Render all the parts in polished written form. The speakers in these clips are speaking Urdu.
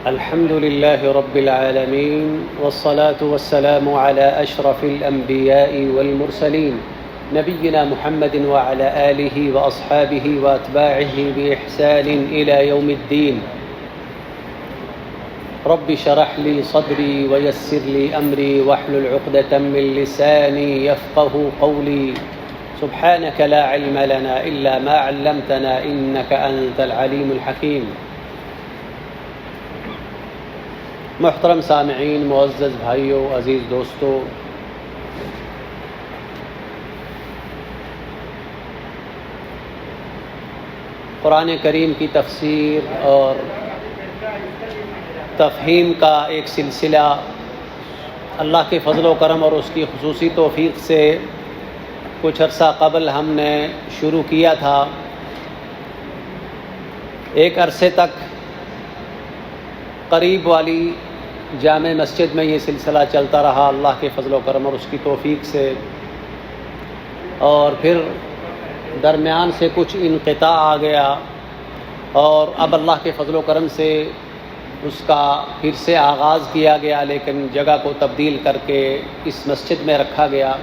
الحمد لله رب العالمين والصلاة والسلام على أشرف الأنبياء والمرسلين نبينا محمد وعلى آله وأصحابه وأتباعه بإحسان إلى يوم الدين. رب شرح لي صدري ويسر لي أمري واحلل عقدة من لساني يفقه قولي. سبحانك لا علم لنا إلا ما علمتنا إنك أنت العليم الحكيم. محترم سامعین، معزز بھائیوں، عزیز دوستوں، قرآن کریم کی تفسیر اور تفہیم کا ایک سلسلہ اللہ کے فضل و کرم اور اس کی خصوصی توفیق سے کچھ عرصہ قبل ہم نے شروع کیا تھا. ایک عرصے تک قریب والی جامع مسجد میں یہ سلسلہ چلتا رہا اللہ کے فضل و کرم اور اس کی توفیق سے، اور پھر درمیان سے کچھ انقطاع آ گیا اور اب اللہ کے فضل و کرم سے اس کا پھر سے آغاز کیا گیا، لیکن جگہ کو تبدیل کر کے اس مسجد میں رکھا گیا.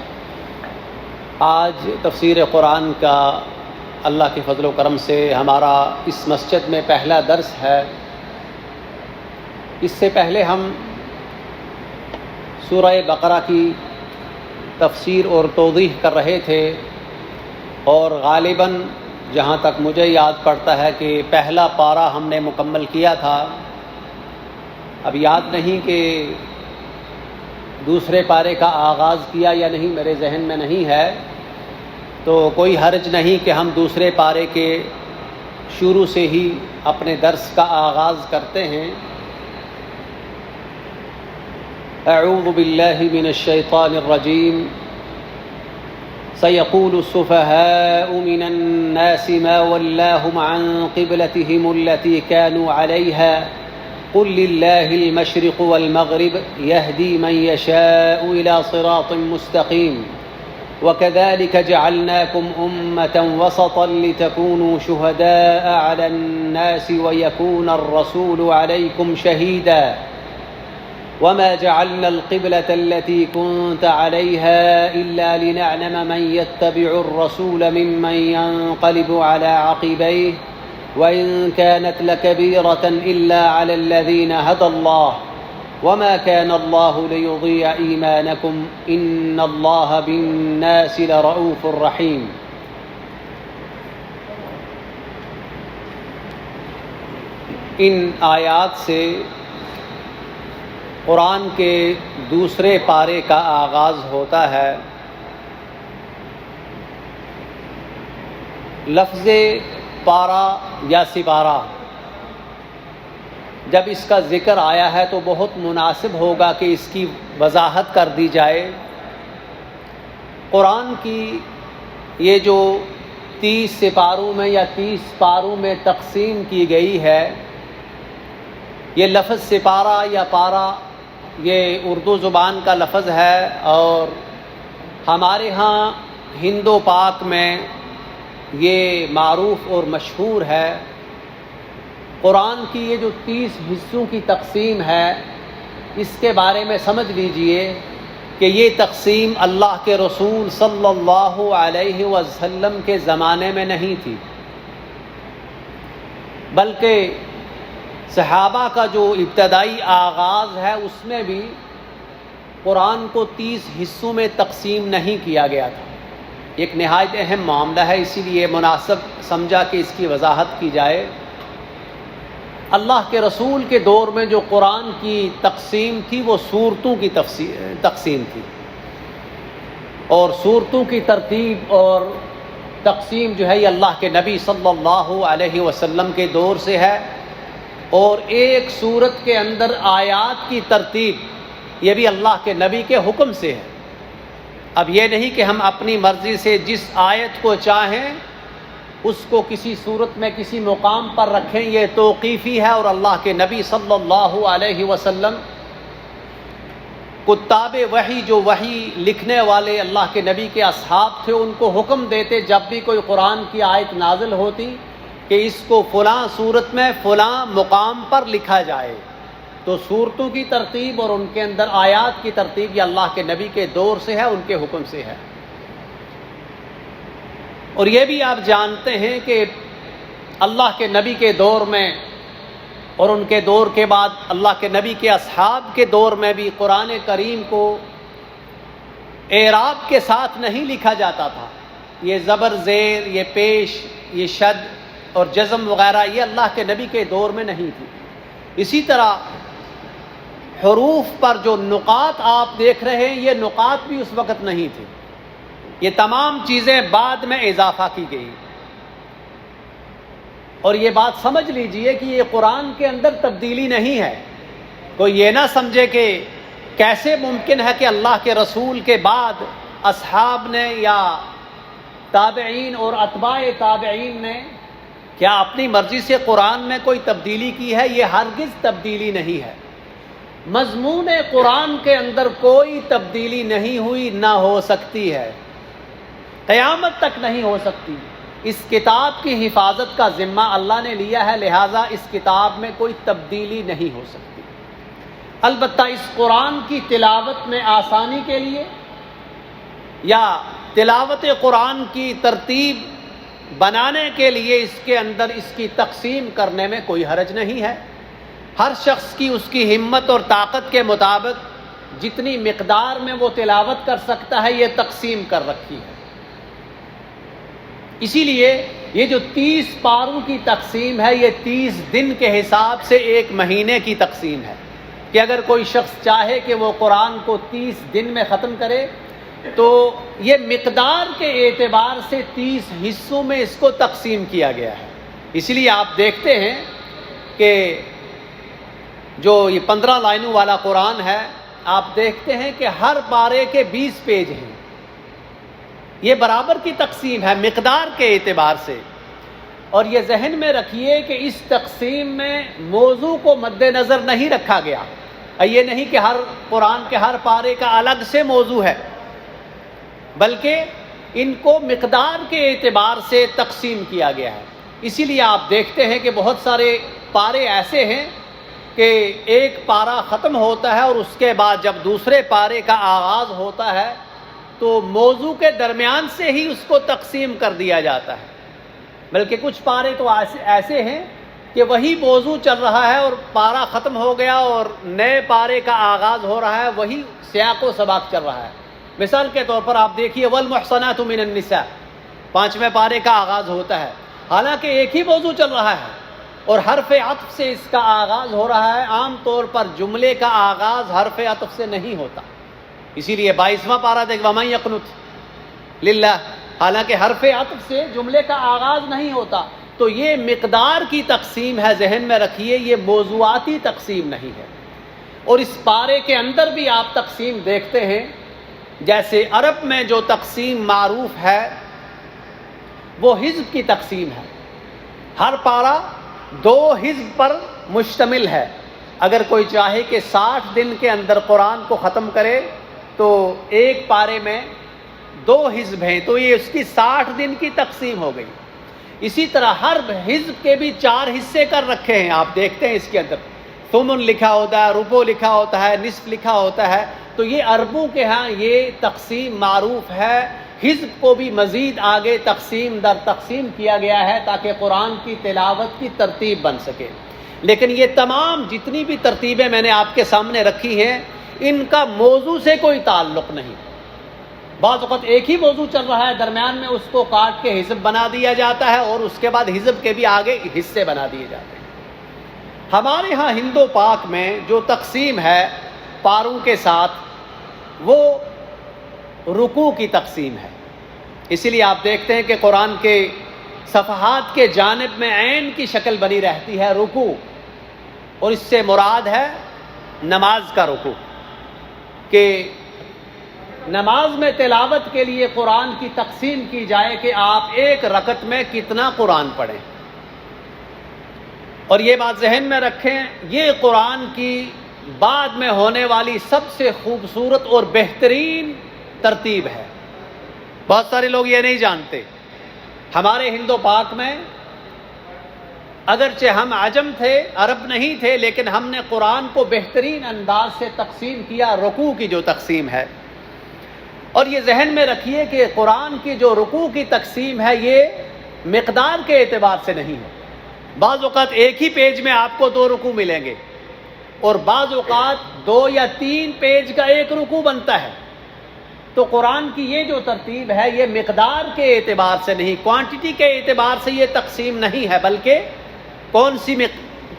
آج تفسیر قرآن کا اللہ کے فضل و کرم سے ہمارا اس مسجد میں پہلا درس ہے. اس سے پہلے ہم سورہ بقرہ کی تفسیر اور توضیح کر رہے تھے، اور غالباً جہاں تک مجھے یاد پڑتا ہے کہ پہلا پارہ ہم نے مکمل کیا تھا. اب یاد نہیں کہ دوسرے پارے کا آغاز کیا یا نہیں، میرے ذہن میں نہیں ہے، تو کوئی حرج نہیں کہ ہم دوسرے پارے کے شروع سے ہی اپنے درس کا آغاز کرتے ہیں. اعوذ باللہ من الشیطان الرجیم. سيقول السفهاء من الناس ما ولاهم عن قبلتهم التي كانوا عليها قل لله المشرق والمغرب يهدي من يشاء إلى صراط مستقيم وكذلك جعلناكم أمة وسطا لتكونوا شهداء على الناس ويكون الرسول عليكم شهيدا وما جعلنا القبلة التي كنت عليها إلا لنعلم من يتبع الرسول ممن ينقلب على عقبيه وإن كانت لكبيرة إلا على الذين هدى الله وما كان الله ليضيع إيمانكم إن الله بالناس لرؤوف رحيم. ان آیات سے قرآن کے دوسرے پارے کا آغاز ہوتا ہے. لفظ پارا یا سپارہ جب اس کا ذکر آیا ہے تو بہت مناسب ہوگا کہ اس کی وضاحت کر دی جائے. قرآن کی یہ جو 30 سپاروں میں یا 30 پاروں میں تقسیم کی گئی ہے، یہ لفظ سپارہ یا پارا یہ اردو زبان کا لفظ ہے، اور ہمارے ہاں ہند و پاک میں یہ معروف اور مشہور ہے. قرآن کی یہ جو 30 حصوں کی تقسیم ہے، اس کے بارے میں سمجھ لیجئے کہ یہ تقسیم اللہ کے رسول صلی اللہ علیہ وسلم کے زمانے میں نہیں تھی، بلکہ صحابہ کا جو ابتدائی آغاز ہے اس میں بھی قرآن کو 30 حصوں میں تقسیم نہیں کیا گیا تھا. ایک نہایت اہم معاملہ ہے، اسی لیے مناسب سمجھا کہ اس کی وضاحت کی جائے. اللہ کے رسول کے دور میں جو قرآن کی تقسیم تھی وہ سورتوں کی تقسیم تھی، اور سورتوں کی ترتیب اور تقسیم جو ہے یہ اللہ کے نبی صلی اللہ علیہ وسلم کے دور سے ہے. اور ایک سورت کے اندر آیات کی ترتیب یہ بھی اللہ کے نبی کے حکم سے ہے. اب یہ نہیں کہ ہم اپنی مرضی سے جس آیت کو چاہیں اس کو کسی صورت میں کسی مقام پر رکھیں، یہ توقیفی ہے. اور اللہ کے نبی صلی اللہ علیہ وسلم کتاب وحی، جو وحی لکھنے والے اللہ کے نبی کے اصحاب تھے، ان کو حکم دیتے جب بھی کوئی قرآن کی آیت نازل ہوتی کہ اس کو فلاں صورت میں فلاں مقام پر لکھا جائے. تو صورتوں کی ترتیب اور ان کے اندر آیات کی ترتیب یہ اللہ کے نبی کے دور سے ہے، ان کے حکم سے ہے۔ اور یہ بھی آپ جانتے ہیں کہ اللہ کے نبی کے دور میں اور ان کے دور کے بعد اللہ کے نبی کے اصحاب کے دور میں بھی قرآن کریم کو اعراب کے ساتھ نہیں لکھا جاتا تھا۔ یہ زبر زیر، یہ پیش، یہ شد اور جزم وغیرہ یہ اللہ کے نبی کے دور میں نہیں تھی۔ اسی طرح حروف پر جو نقاط آپ دیکھ رہے ہیں یہ نقاط بھی اس وقت نہیں تھے، یہ تمام چیزیں بعد میں اضافہ کی گئی۔ اور یہ بات سمجھ لیجئے کہ یہ قرآن کے اندر تبدیلی نہیں ہے۔ کوئی یہ نہ سمجھے کہ کیسے ممکن ہے کہ اللہ کے رسول کے بعد اصحاب نے یا تابعین اور اتباع تابعین نے کیا اپنی مرضی سے قرآن میں کوئی تبدیلی کی ہے؟ یہ ہرگز تبدیلی نہیں ہے۔ مضمون قرآن کے اندر کوئی تبدیلی نہیں ہوئی، نہ ہو سکتی ہے، قیامت تک نہیں ہو سکتی۔ اس کتاب کی حفاظت کا ذمہ اللہ نے لیا ہے، لہٰذا اس کتاب میں کوئی تبدیلی نہیں ہو سکتی۔ البتہ اس قرآن کی تلاوت میں آسانی کے لیے یا تلاوت قرآن کی ترتیب بنانے کے لیے اس کے اندر اس کی تقسیم کرنے میں کوئی حرج نہیں ہے۔ ہر شخص کی اس کی ہمت اور طاقت کے مطابق جتنی مقدار میں وہ تلاوت کر سکتا ہے یہ تقسیم کر رکھی ہے۔ اسی لیے یہ جو 30 پاروں کی تقسیم ہے یہ 30 دن کے حساب سے ایک مہینے کی تقسیم ہے، کہ اگر کوئی شخص چاہے کہ وہ قرآن کو 30 دن میں ختم کرے تو یہ مقدار کے اعتبار سے 30 حصوں میں اس کو تقسیم کیا گیا ہے۔ اسی لیے آپ دیکھتے ہیں کہ جو یہ 15 لائنوں والا قرآن ہے، آپ دیکھتے ہیں کہ ہر پارے کے 20 پیج ہیں۔ یہ برابر کی تقسیم ہے مقدار کے اعتبار سے۔ اور یہ ذہن میں رکھیے کہ اس تقسیم میں موضوع کو مد نظر نہیں رکھا گیا، یہ نہیں کہ ہر قرآن کے ہر پارے کا الگ سے موضوع ہے، بلکہ ان کو مقدار کے اعتبار سے تقسیم کیا گیا ہے۔ اسی لیے آپ دیکھتے ہیں کہ بہت سارے پارے ایسے ہیں کہ ایک پارہ ختم ہوتا ہے اور اس کے بعد جب دوسرے پارے کا آغاز ہوتا ہے تو موضوع کے درمیان سے ہی اس کو تقسیم کر دیا جاتا ہے، بلکہ کچھ پارے تو ایسے ہیں کہ وہی موضوع چل رہا ہے اور پارہ ختم ہو گیا اور نئے پارے کا آغاز ہو رہا ہے، وہی سیاق و سباق چل رہا ہے۔ مثال کے طور پر آپ دیکھیے والمحصنات من النساء، 5ویں پارے کا آغاز ہوتا ہے، حالانکہ ایک ہی موضوع چل رہا ہے اور حرف عطف سے اس کا آغاز ہو رہا ہے۔ عام طور پر جملے کا آغاز حرف عطف سے نہیں ہوتا، اسی لیے 22واں پارہ دیکھ وَمَن يَقْنُتْ لِلَّهِ، حالانکہ حرف عطف سے جملے کا آغاز نہیں ہوتا۔ تو یہ مقدار کی تقسیم ہے، ذہن میں رکھیے، یہ موضوعاتی تقسیم نہیں ہے۔ اور اس پارے کے اندر بھی آپ تقسیم دیکھتے ہیں، جیسے عرب میں جو تقسیم معروف ہے وہ حزب کی تقسیم ہے۔ ہر پارہ 2 حزب پر مشتمل ہے۔ اگر کوئی چاہے کہ 60 دن کے اندر قرآن کو ختم کرے تو ایک پارے میں 2 حزب ہیں، تو یہ اس کی 60 دن کی تقسیم ہو گئی۔ اسی طرح ہر حزب کے بھی 4 حصے کر رکھے ہیں، آپ دیکھتے ہیں اس کے اندر ثمن لکھا ہوتا ہے، ربع لکھا ہوتا ہے، نصف لکھا ہوتا ہے۔ تو یہ عربوں کے ہاں یہ تقسیم معروف ہے۔ حزب کو بھی مزید آگے تقسیم در تقسیم کیا گیا ہے تاکہ قرآن کی تلاوت کی ترتیب بن سکے۔ لیکن یہ تمام جتنی بھی ترتیبیں میں نے آپ کے سامنے رکھی ہیں ان کا موضوع سے کوئی تعلق نہیں۔ بعض اوقات ایک ہی موضوع چل رہا ہے، درمیان میں اس کو کاٹ کے حزب بنا دیا جاتا ہے اور اس کے بعد حزب کے بھی آگے حصے بنا دیے جاتے ہیں۔ ہمارے ہاں ہند و پاک میں جو تقسیم ہے پاروں کے ساتھ وہ رکوع کی تقسیم ہے۔ اسی لیے آپ دیکھتے ہیں کہ قرآن کے صفحات کے جانب میں عین کی شکل بنی رہتی ہے رکوع، اور اس سے مراد ہے نماز کا رکوع، کہ نماز میں تلاوت کے لیے قرآن کی تقسیم کی جائے کہ آپ ایک رکعت میں کتنا قرآن پڑھیں۔ اور یہ بات ذہن میں رکھیں، یہ قرآن کی بعد میں ہونے والی سب سے خوبصورت اور بہترین ترتیب ہے۔ بہت سارے لوگ یہ نہیں جانتے۔ ہمارے ہند و پاک میں اگرچہ ہم عجم تھے، عرب نہیں تھے، لیکن ہم نے قرآن کو بہترین انداز سے تقسیم کیا، رکوع کی جو تقسیم ہے۔ اور یہ ذہن میں رکھیے کہ قرآن کی جو رکوع کی تقسیم ہے یہ مقدار کے اعتبار سے نہیں ہے۔ بعض اوقات ایک ہی پیج میں آپ کو 2 رکوع ملیں گے، اور بعض اوقات 2 یا 3 پیج کا ایک رکوع بنتا ہے۔ تو قرآن کی یہ جو ترتیب ہے یہ مقدار کے اعتبار سے نہیں، کوانٹٹی کے اعتبار سے یہ تقسیم نہیں ہے، بلکہ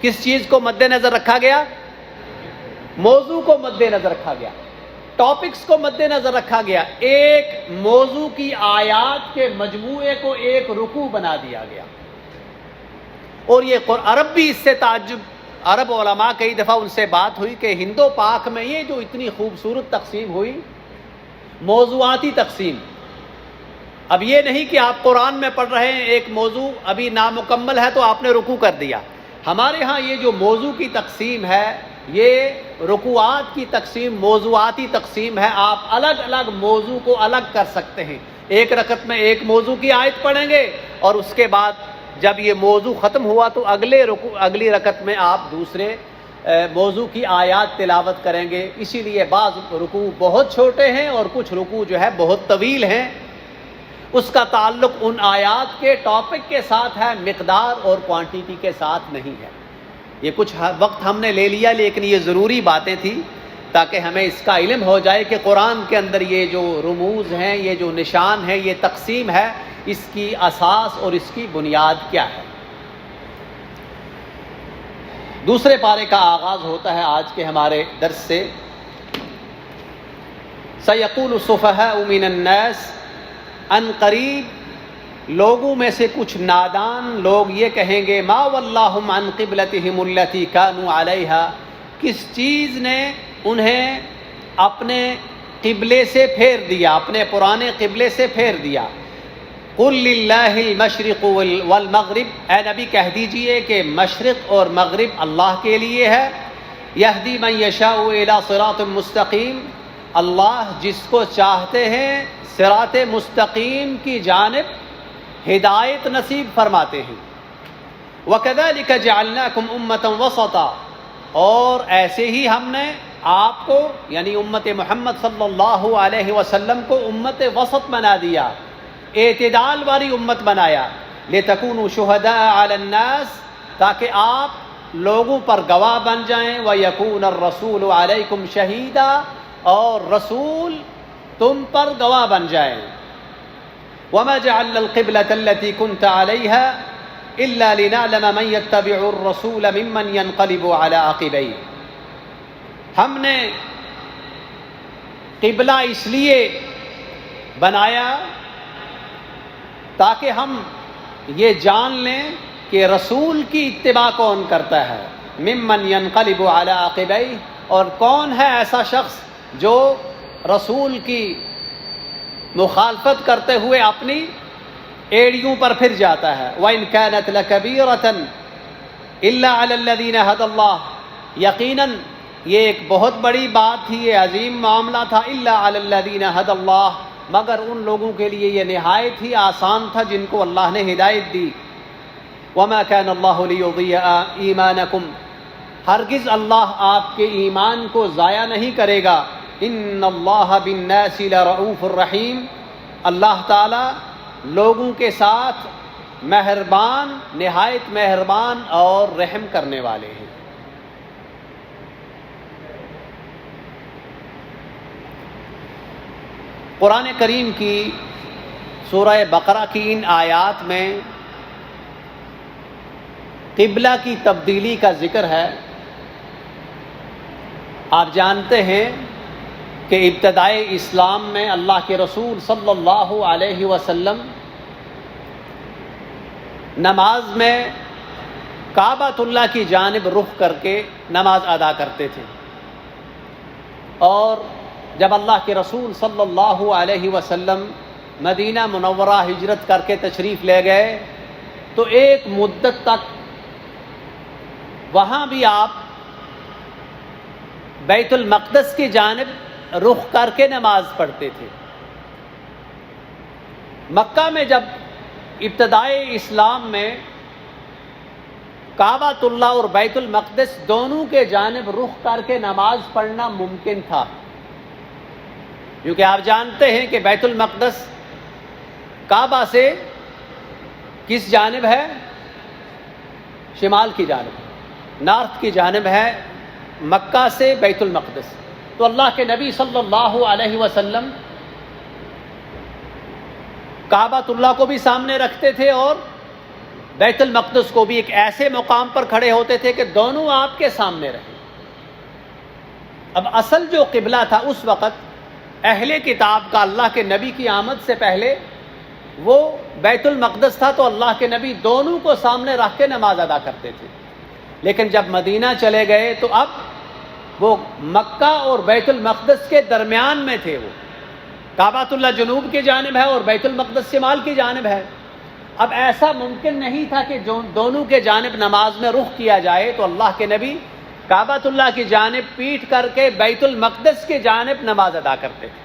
کس چیز کو مد نظر رکھا گیا؟ موضوع کو مد نظر رکھا گیا، ٹاپکس کو مد نظر رکھا گیا، ایک موضوع کی آیات کے مجموعے کو ایک رکوع بنا دیا گیا۔ اور یہ عرب بھی اس سے تعجب، عرب علماء کئی دفعہ ان سے بات ہوئی کہ ہند و پاک میں یہ جو اتنی خوبصورت تقسیم ہوئی، موضوعاتی تقسیم، اب یہ نہیں کہ آپ قرآن میں پڑھ رہے ہیں، ایک موضوع ابھی نامکمل ہے تو آپ نے رکوع کر دیا۔ ہمارے ہاں یہ جو موضوع کی تقسیم ہے، یہ رکوعات کی تقسیم موضوعاتی تقسیم ہے۔ آپ الگ الگ موضوع کو الگ کر سکتے ہیں، ایک رکعت میں ایک موضوع کی آیت پڑھیں گے، اور اس کے بعد جب یہ موضوع ختم ہوا تو اگلی رکعت میں آپ دوسرے موضوع کی آیات تلاوت کریں گے۔ اسی لیے بعض رکوع بہت چھوٹے ہیں اور کچھ رکوع جو ہے بہت طویل ہیں۔ اس کا تعلق ان آیات کے ٹاپک کے ساتھ ہے، مقدار اور کوانٹیٹی کے ساتھ نہیں ہے۔ یہ کچھ وقت ہم نے لے لیا، لیکن یہ ضروری باتیں تھیں تاکہ ہمیں اس کا علم ہو جائے کہ قرآن کے اندر یہ جو رموز ہیں، یہ جو نشان ہے، یہ تقسیم ہے، اس کی اساس اور اس کی بنیاد کیا ہے۔ دوسرے پارے کا آغاز ہوتا ہے آج کے ہمارے درس سے۔ سَيَقُولُ السُّفَهَاءُ مِنَ النَّاسِ، ان قریب لوگوں میں سے کچھ نادان لوگ یہ کہیں گے، ما وَلَّاهُمْ عَنْ قِبْلَتِهِمُ الَّتِي كَانُوا عَلَيْهَا، کس چیز نے انہیں اپنے قبلے سے پھیر دیا، اپنے پرانے قبلے سے پھیر دیا۔ قُلْ لِلَّهِ الْمَشْرِقُ وَالْمَغْرِبُ، اے نبی کہہ دیجئے کہ مشرق اور مغرب اللہ کے لیے ہے۔ يَهْدِي مَن يَشَاءُ إِلَى صِرَاطٍ مُسْتَقِيمٍ، اللہ جس کو چاہتے ہیں صراط مستقیم کی جانب ہدایت نصیب فرماتے ہیں۔ وَكَذَلِكَ جَعَلْنَاكُمْ أُمَّةً وَسَطًا، اور ایسے ہی ہم نے آپ کو یعنی امت محمد صلی اللہ علیہ وسلم کو امت وسط بنا دیا، اعتدال والی امت بنایا۔ لِتَكُونُوا شُهَدَاءَ عَلَى النَّاسِ، تاکہ آپ لوگوں پر گواہ بن جائیں۔ وَيَكُونَ الرَّسُولُ عَلَيْكُمْ شَهِيدًا، اور رسول تم پر گواہ بن جائیں۔ وَمَا جَعَلْنَا الْقِبْلَةَ الَّتِي كُنْتَ عَلَيْهَا إِلَّا لِنَعْلَمَ مَن يَتَّبِعُ الرَّسُولَ مِمَّن يَنقَلِبُ عَلَى عَقِبَيْهِ، ہم نے قبلہ اس لیے بنایا تاکہ ہم یہ جان لیں کہ رسول کی اتباع کون کرتا ہے، ممن ينقلب على عقبیہ، اور کون ہے ایسا شخص جو رسول کی مخالفت کرتے ہوئے اپنی ایڑیوں پر پھر جاتا ہے۔ وَإِن كَانَتْ لَكَبِيرَةً إِلَّا عَلَى الَّذِينَ هَدَى اللَّهُ، یقیناً یہ ایک بہت بڑی بات تھی، یہ عظیم معاملہ تھا، إِلَّا عَلَى الَّذِينَ هَدَى اللَّهُ، مگر ان لوگوں کے لیے یہ نہایت ہی آسان تھا جن کو اللہ نے ہدایت دی۔ وَمَا كَانَ اللَّهُ لِيُضِيعَ إِيمَانَكُمْ، ہرگز اللہ آپ کے ایمان کو ضائع نہیں کرے گا۔ ان اللہ بالناس لرؤوف الرحیم، اللہ تعالی لوگوں کے ساتھ مہربان، نہایت مہربان اور رحم کرنے والے ہیں۔ قرآن کریم کی سورہ بقرہ کی ان آیات میں قبلہ کی تبدیلی کا ذکر ہے۔ آپ جانتے ہیں کہ ابتدائے اسلام میں اللہ کے رسول صلی اللہ علیہ وسلم نماز میں کعبۃ اللہ کی جانب رخ کر کے نماز ادا کرتے تھے، اور جب اللہ کے رسول صلی اللہ علیہ وسلم مدینہ منورہ ہجرت کر کے تشریف لے گئے تو ایک مدت تک وہاں بھی آپ بیت المقدس کی جانب رخ کر کے نماز پڑھتے تھے۔ مکہ میں جب ابتدائے اسلام میں کعبۃ اللہ اور بیت المقدس دونوں کے جانب رخ کر کے نماز پڑھنا ممکن تھا، کیونکہ آپ جانتے ہیں کہ بیت المقدس کعبہ سے کس جانب ہے؟ شمال کی جانب، نارتھ کی جانب ہے مکہ سے بیت المقدس۔ تو اللہ کے نبی صلی اللہ علیہ وسلم کعبۃ اللہ کو بھی سامنے رکھتے تھے اور بیت المقدس کو بھی ایک ایسے مقام پر کھڑے ہوتے تھے کہ دونوں آپ کے سامنے رہے۔ اب اصل جو قبلہ تھا اس وقت اہل کتاب کا اللہ کے نبی کی آمد سے پہلے وہ بیت المقدس تھا، تو اللہ کے نبی دونوں کو سامنے رکھ کے نماز ادا کرتے تھے۔ لیکن جب مدینہ چلے گئے تو اب وہ مکہ اور بیت المقدس کے درمیان میں تھے، وہ کعبۃ اللہ جنوب کی جانب ہے اور بیت المقدس شمال کی جانب ہے۔ اب ایسا ممکن نہیں تھا کہ دونوں کے جانب نماز میں رخ کیا جائے، تو اللہ کے نبی کعبۃ اللہ کی جانب پیٹھ کر کے بیت المقدس کی جانب نماز ادا کرتے تھے،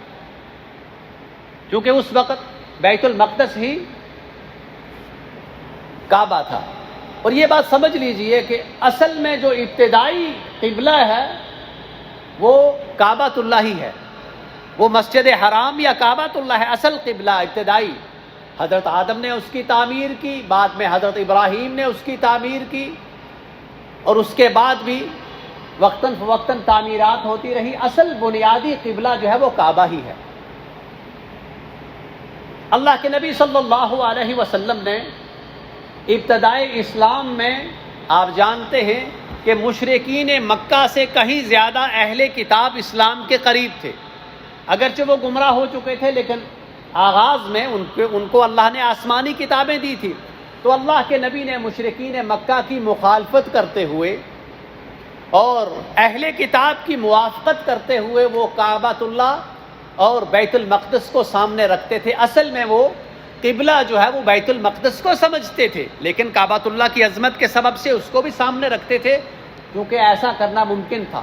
کیونکہ اس وقت بیت المقدس ہی کعبہ تھا۔ اور یہ بات سمجھ لیجئے کہ اصل میں جو ابتدائی قبلہ ہے وہ کعبۃ اللہ ہی ہے، وہ مسجد حرام یا کعبۃ اللہ ہے اصل قبلہ ابتدائی۔ حضرت آدم نے اس کی تعمیر کی، بعد میں حضرت ابراہیم نے اس کی تعمیر کی، اور اس کے بعد بھی وقتاً فوقتاً تعمیرات ہوتی رہی۔ اصل بنیادی قبلہ جو ہے وہ کعبہ ہی ہے۔ اللہ کے نبی صلی اللہ علیہ وسلم نے ابتدائے اسلام میں آپ جانتے ہیں کہ مشرکین مکہ سے کہیں زیادہ اہل کتاب اسلام کے قریب تھے، اگرچہ وہ گمراہ ہو چکے تھے، لیکن آغاز میں ان کو اللہ نے آسمانی کتابیں دی تھی۔ تو اللہ کے نبی نے مشرکین مکہ کی مخالفت کرتے ہوئے اور اہل کتاب کی موافقت کرتے ہوئے وہ کعبۃ اللہ اور بیت المقدس کو سامنے رکھتے تھے۔ اصل میں وہ قبلہ جو ہے وہ بیت المقدس کو سمجھتے تھے، لیکن کعبۃ اللہ کی عظمت کے سبب سے اس کو بھی سامنے رکھتے تھے، کیونکہ ایسا کرنا ممکن تھا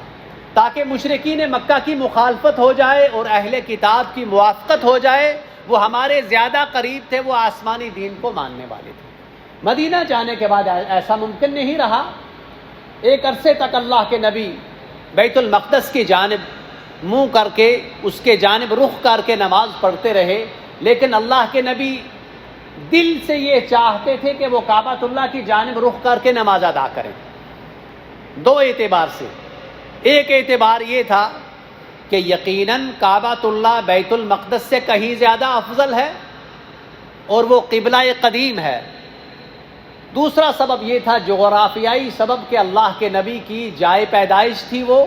تاکہ مشرکین مکہ کی مخالفت ہو جائے اور اہل کتاب کی موافقت ہو جائے۔ وہ ہمارے زیادہ قریب تھے، وہ آسمانی دین کو ماننے والے تھے۔ مدینہ جانے کے بعد ایسا ممکن نہیں رہا۔ ایک عرصے تک اللہ کے نبی بیت المقدس کی جانب منہ کر کے اس کے جانب رخ کر کے نماز پڑھتے رہے، لیکن اللہ کے نبی دل سے یہ چاہتے تھے کہ وہ کعبۃ اللہ کی جانب رخ کر کے نماز ادا کریں، دو اعتبار سے۔ ایک اعتبار یہ تھا کہ یقیناً کعبۃ اللہ بیت المقدس سے کہیں زیادہ افضل ہے اور وہ قبلہ قدیم ہے۔ دوسرا سبب یہ تھا جغرافیائی سبب کہ اللہ کے نبی کی جائے پیدائش تھی وہ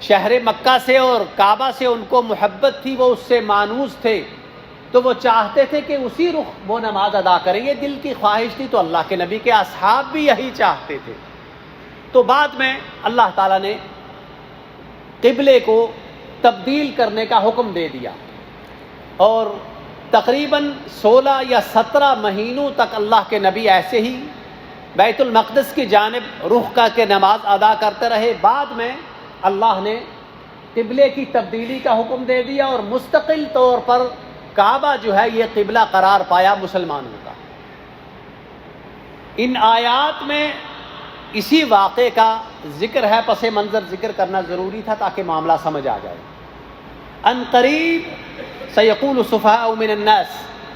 شہر مکہ سے، اور کعبہ سے ان کو محبت تھی، وہ اس سے مانوس تھے، تو وہ چاہتے تھے کہ اسی رخ وہ نماز ادا کریں۔ یہ دل کی خواہش تھی، تو اللہ کے نبی کے اصحاب بھی یہی چاہتے تھے۔ تو بعد میں اللہ تعالیٰ نے قبلے کو تبدیل کرنے کا حکم دے دیا، اور تقریباً 16 یا 17 مہینوں تک اللہ کے نبی ایسے ہی بیت المقدس کی جانب رخ کر کے نماز ادا کرتے رہے۔ بعد میں اللہ نے قبلے کی تبدیلی کا حکم دے دیا، اور مستقل طور پر کعبہ جو ہے یہ قبلہ قرار پایا مسلمانوں کا۔ ان آیات میں اسی واقعے کا ذکر ہے، پس منظر ذکر کرنا ضروری تھا تاکہ معاملہ سمجھ آ جائے۔ ان قریب سیقول السفہاء من الناس،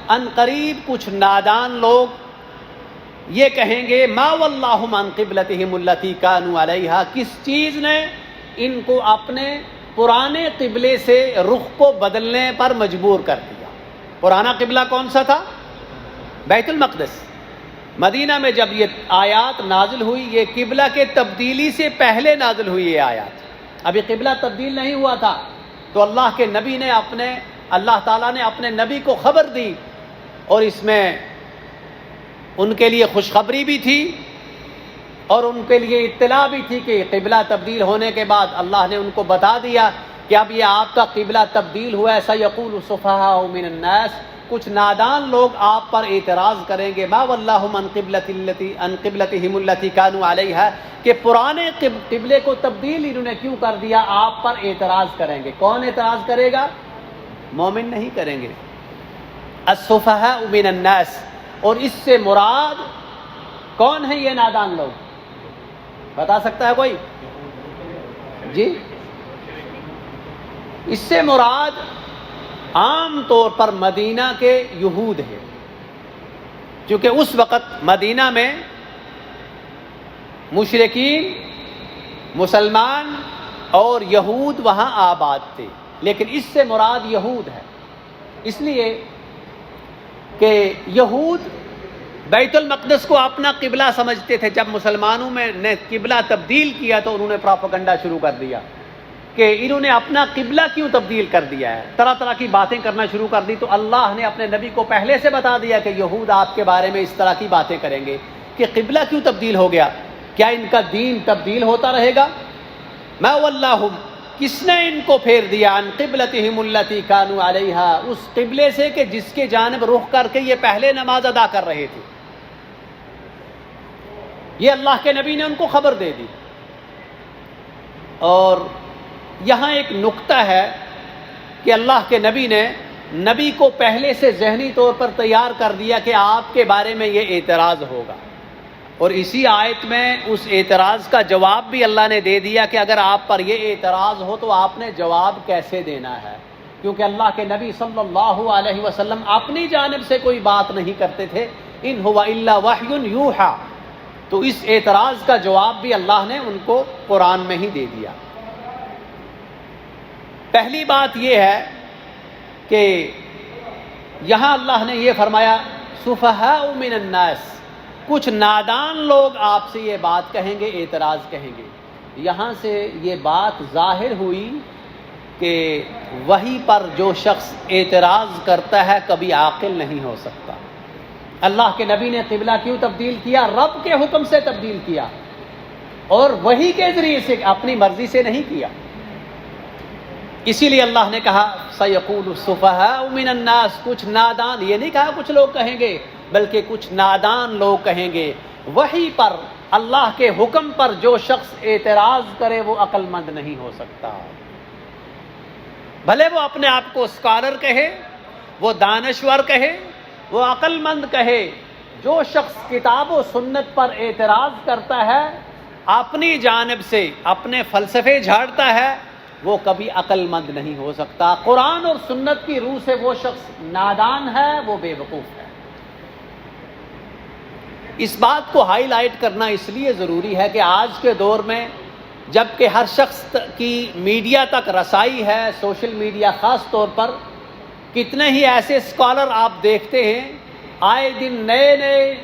ان قریب کچھ نادان لوگ یہ کہیں گے ما واللہم عن قبلتہم التی کانوا علیہا، کس چیز نے ان کو اپنے پرانے قبلے سے رخ کو بدلنے پر مجبور کر دیا۔ پرانا قبلہ کون سا تھا؟ بیت المقدس۔ مدینہ میں جب یہ آیات نازل ہوئی، یہ قبلہ کے تبدیلی سے پہلے نازل ہوئی یہ آیات، ابھی قبلہ تبدیل نہیں ہوا تھا، تو اللہ کے نبی نے اللہ تعالیٰ نے اپنے نبی کو خبر دی، اور اس میں ان کے لیے خوشخبری بھی تھی اور ان کے لیے اطلاع بھی تھی کہ قبلہ تبدیل ہونے کے بعد اللہ نے ان کو بتا دیا کہ اب یہ آپ کا قبلہ تبدیل ہوا ہے۔ سیقول السفہاء من الناس، کچھ نادان لوگ آپ پر اعتراض کریں گے ما واللہم عن قبلتہم التی کانوا علیہا، کہ پرانے قبلے کو تبدیل انہوں نے کیوں کر دیا، آپ پر اعتراض کریں گے۔ کون اعتراض کرے گا؟ مومن نہیں کریں گے۔ السفہاء من الناس، اور اس سے مراد کون ہے یہ نادان لوگ؟ بتا سکتا ہے کوئی؟ جی، اس سے مراد عام طور پر مدینہ کے یہود ہے، کیونکہ اس وقت مدینہ میں مشرکین، مسلمان اور یہود وہاں آباد تھے، لیکن اس سے مراد یہود ہے، اس لیے کہ یہود بیت المقدس کو اپنا قبلہ سمجھتے تھے۔ جب مسلمانوں نے قبلہ تبدیل کیا تو انہوں نے پراپیگنڈا شروع کر دیا کہ انہوں نے اپنا قبلہ کیوں تبدیل کر دیا ہے، طرح طرح کی باتیں کرنا شروع کر دی۔ تو اللہ نے اپنے نبی کو پہلے سے بتا دیا کہ یہود آپ کے بارے میں اس طرح کی باتیں کریں گے کہ قبلہ کیوں تبدیل ہو گیا، کیا ان کا دین تبدیل ہوتا رہے گا؟ ما ولاہم، کس نے ان کو پھیر دیا، عن قبلتہم التی کانوا علیہا، اس قبلے سے کہ جس کے جانب رخ کر کے یہ پہلے نماز ادا کر رہے تھے۔ یہ اللہ کے نبی نے ان کو خبر دے دی۔ اور یہاں ایک نقطہ ہے کہ اللہ کے نبی نے نبی کو پہلے سے ذہنی طور پر تیار کر دیا کہ آپ کے بارے میں یہ اعتراض ہوگا، اور اسی آیت میں اس اعتراض کا جواب بھی اللہ نے دے دیا کہ اگر آپ پر یہ اعتراض ہو تو آپ نے جواب کیسے دینا ہے، کیونکہ اللہ کے نبی صلی اللہ علیہ وسلم اپنی جانب سے کوئی بات نہیں کرتے تھے، ان هو الا وحی یوحی، تو اس اعتراض کا جواب بھی اللہ نے ان کو قرآن میں ہی دے دیا۔ پہلی بات یہ ہے کہ یہاں اللہ نے یہ فرمایا سفہاء من الناس، کچھ نادان لوگ آپ سے یہ بات کہیں گے، اعتراض کہیں گے۔ یہاں سے یہ بات ظاہر ہوئی کہ وحی پر جو شخص اعتراض کرتا ہے کبھی عاقل نہیں ہو سکتا۔ اللہ کے نبی نے قبلہ کیوں تبدیل کیا؟ رب کے حکم سے تبدیل کیا، اور وحی کے ذریعے سے، اپنی مرضی سے نہیں کیا۔ اسی لیے اللہ نے کہا سیقول السفہاء من الناس، کچھ نادان، یہ نہیں کہا کچھ لوگ کہیں گے، بلکہ کچھ نادان لوگ کہیں گے۔ وحی پر، اللہ کے حکم پر جو شخص اعتراض کرے وہ عقل مند نہیں ہو سکتا، بھلے وہ اپنے آپ کو اسکالر کہے، وہ دانشور کہے، وہ عقل مند کہے۔ جو شخص کتاب و سنت پر اعتراض کرتا ہے، اپنی جانب سے اپنے فلسفے جھاڑتا ہے، وہ کبھی عقل مند نہیں ہو سکتا۔ قرآن اور سنت کی روح سے وہ شخص نادان ہے، وہ بے وقوف ہے۔ اس بات کو ہائی لائٹ کرنا اس لیے ضروری ہے کہ آج کے دور میں جب کہ ہر شخص کی میڈیا تک رسائی ہے، سوشل میڈیا خاص طور پر، کتنے ہی ایسے اسکالر آپ دیکھتے ہیں آئے دن نئے نئے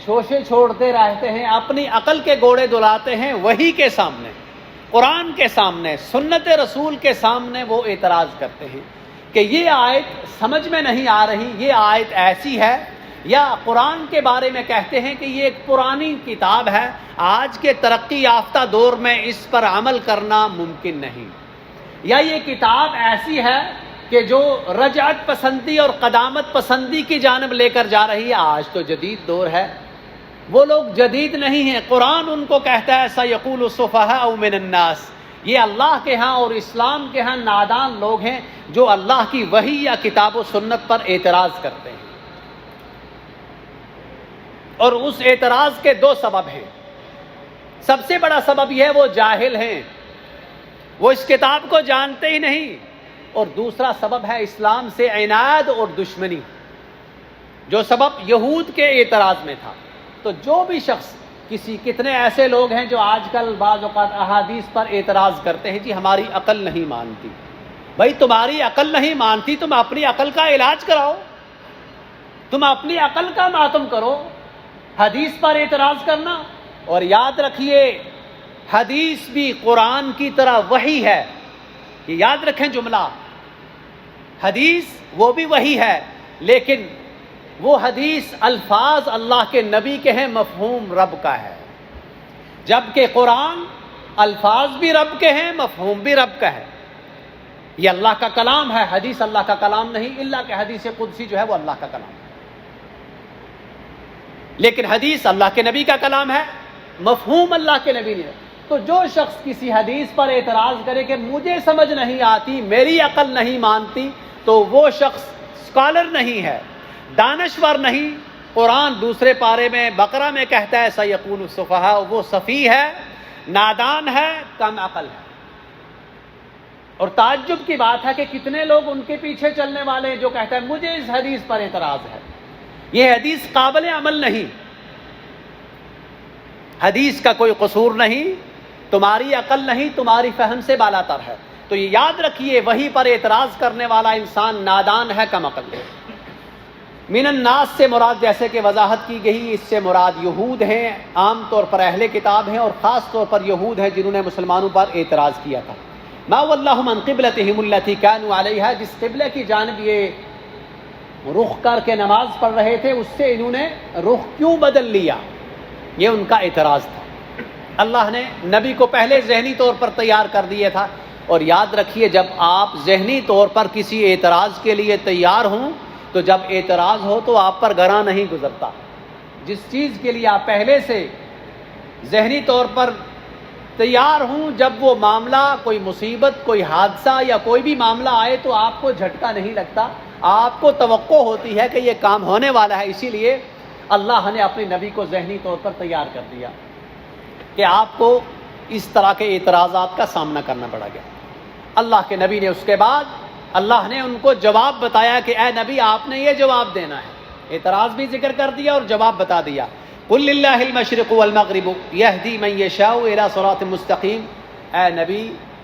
شوشے چھوڑتے رہتے ہیں، اپنی عقل کے گھوڑے دلاتے ہیں، وحی کے سامنے، قرآن کے سامنے، سنت رسول کے سامنے وہ اعتراض کرتے ہیں کہ یہ آیت سمجھ میں نہیں آ رہی، یہ آیت ایسی ہے، یا قرآن کے بارے میں کہتے ہیں کہ یہ ایک پرانی کتاب ہے، آج کے ترقی یافتہ دور میں اس پر عمل کرنا ممکن نہیں، یا یہ کتاب ایسی ہے کہ جو رجعت پسندی اور قدامت پسندی کی جانب لے کر جا رہی ہے۔ آج تو جدید دور ہے، وہ لوگ جدید نہیں ہیں، قرآن ان کو کہتا ہے سیقول السفہاء من الناس، یہ اللہ کے ہاں اور اسلام کے ہاں نادان لوگ ہیں جو اللہ کی وحی یا کتاب و سنت پر اعتراض کرتے ہیں۔ اور اس اعتراض کے دو سبب ہیں۔ سب سے بڑا سبب یہ ہے وہ جاہل ہیں، وہ اس کتاب کو جانتے ہی نہیں، اور دوسرا سبب ہے اسلام سے عناد اور دشمنی، جو سبب یہود کے اعتراض میں تھا۔ تو جو بھی شخص کتنے ایسے لوگ ہیں جو آج کل بعض اوقات احادیث پر اعتراض کرتے ہیں، جی ہماری عقل نہیں مانتی۔ بھائی تمہاری عقل نہیں مانتی، تم اپنی عقل کا علاج کراؤ، تم اپنی عقل کا ماتم کرو۔ حدیث پر اعتراض کرنا، اور یاد رکھیے حدیث بھی قرآن کی طرح وحی ہے، یہ یاد رکھیں جملہ، حدیث وہ بھی وحی ہے، لیکن وہ حدیث الفاظ اللہ کے نبی کے ہیں، مفہوم رب کا ہے، جبکہ قرآن الفاظ بھی رب کے ہیں، مفہوم بھی رب کا ہے۔ یہ اللہ کا کلام ہے، حدیث اللہ کا کلام نہیں، اللہ کہ حدیث قدسی جو ہے وہ اللہ کا کلام ہے، لیکن حدیث اللہ کے نبی کا کلام ہے، مفہوم اللہ کے نبی نے۔ تو جو شخص کسی حدیث پر اعتراض کرے کہ مجھے سمجھ نہیں آتی، میری عقل نہیں مانتی، تو وہ شخص اسکالر نہیں ہے، دانشور نہیں۔ قرآن دوسرے پارے میں بقرہ میں کہتا ہے سیقول السفہاء، وہ سفیہ ہے، نادان ہے، کم عقل ہے. اور تعجب کی بات ہے کہ کتنے لوگ ان کے پیچھے چلنے والے ہیں جو کہتے ہیں مجھے اس حدیث پر اعتراض ہے، یہ حدیث قابل عمل نہیں، حدیث کا کوئی قصور نہیں، تمہاری عقل نہیں، تمہاری فہم سے بالا تر ہے. تو یہ یاد رکھیے، وہی پر اعتراض کرنے والا انسان نادان ہے، کم عقل ہے. من الناس سے مراد جیسے کہ وضاحت کی گئی، اس سے مراد یہود ہیں، عام طور پر اہل کتاب ہیں، اور خاص طور پر یہود ہیں جنہوں نے مسلمانوں پر اعتراض کیا تھا. ما واللہم عن قبلتہم التی کانوا علیہا، جس قبلے کی جانب یہ رخ کر کے نماز پڑھ رہے تھے اس سے انہوں نے رخ کیوں بدل لیا، یہ ان کا اعتراض تھا. اللہ نے نبی کو پہلے ذہنی طور پر تیار کر دیا تھا. اور یاد رکھیے، جب آپ ذہنی طور پر کسی اعتراض کے لیے تیار ہوں تو جب اعتراض ہو تو آپ پر گراں نہیں گزرتا. جس چیز کے لیے آپ پہلے سے ذہنی طور پر تیار ہوں، جب وہ معاملہ، کوئی مصیبت، کوئی حادثہ یا کوئی بھی معاملہ آئے تو آپ کو جھٹکا نہیں لگتا، آپ کو توقع ہوتی ہے کہ یہ کام ہونے والا ہے. اسی لیے اللہ نے اپنے نبی کو ذہنی طور پر تیار کر دیا کہ آپ کو اس طرح کے اعتراضات کا سامنا کرنا پڑا گیا. اللہ کے نبی نے اس کے بعد اللہ نے ان کو جواب بتایا کہ اے نبی آپ نے یہ جواب دینا ہے. اعتراض بھی ذکر کر دیا اور جواب بتا دیا. قل للہ المشرق والمغرب یہدی من یشاء الی صراط مستقیم. اے نبی،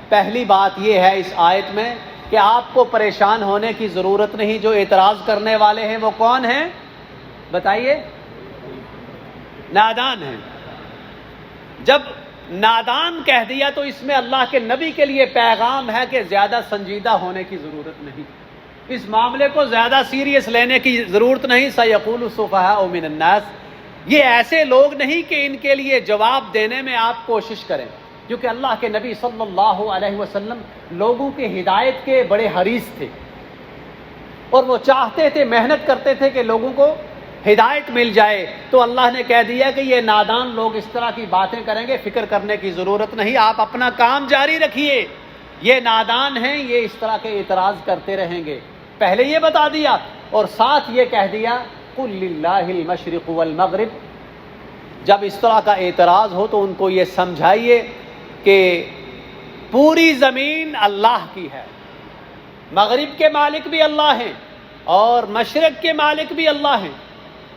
پہلی بات یہ ہے اس آیت میں کہ آپ کو پریشان ہونے کی ضرورت نہیں. جو اعتراض کرنے والے ہیں وہ کون ہیں بتائیے؟ نادان ہیں. جب نادان کہہ دیا تو اس میں اللہ کے نبی کے لیے پیغام ہے کہ زیادہ سنجیدہ ہونے کی ضرورت نہیں، اس معاملے کو زیادہ سیریس لینے کی ضرورت نہیں. سیقول السفہاء من الناس، یہ ایسے لوگ نہیں کہ ان کے لیے جواب دینے میں آپ کوشش کریں، کیونکہ اللہ کے نبی صلی اللہ علیہ وسلم لوگوں کی ہدایت کے بڑے حریص تھے اور وہ چاہتے تھے، محنت کرتے تھے کہ لوگوں کو ہدایت مل جائے. تو اللہ نے کہہ دیا کہ یہ نادان لوگ اس طرح کی باتیں کریں گے، فکر کرنے کی ضرورت نہیں، آپ اپنا کام جاری رکھیے. یہ نادان ہیں، یہ اس طرح کے اعتراض کرتے رہیں گے. پہلے یہ بتا دیا اور ساتھ یہ کہہ دیا قل للہ المشرق والمغرب. جب اس طرح کا اعتراض ہو تو ان کو یہ سمجھائیے کہ پوری زمین اللہ کی ہے، مغرب کے مالک بھی اللہ ہیں اور مشرق کے مالک بھی اللہ ہیں.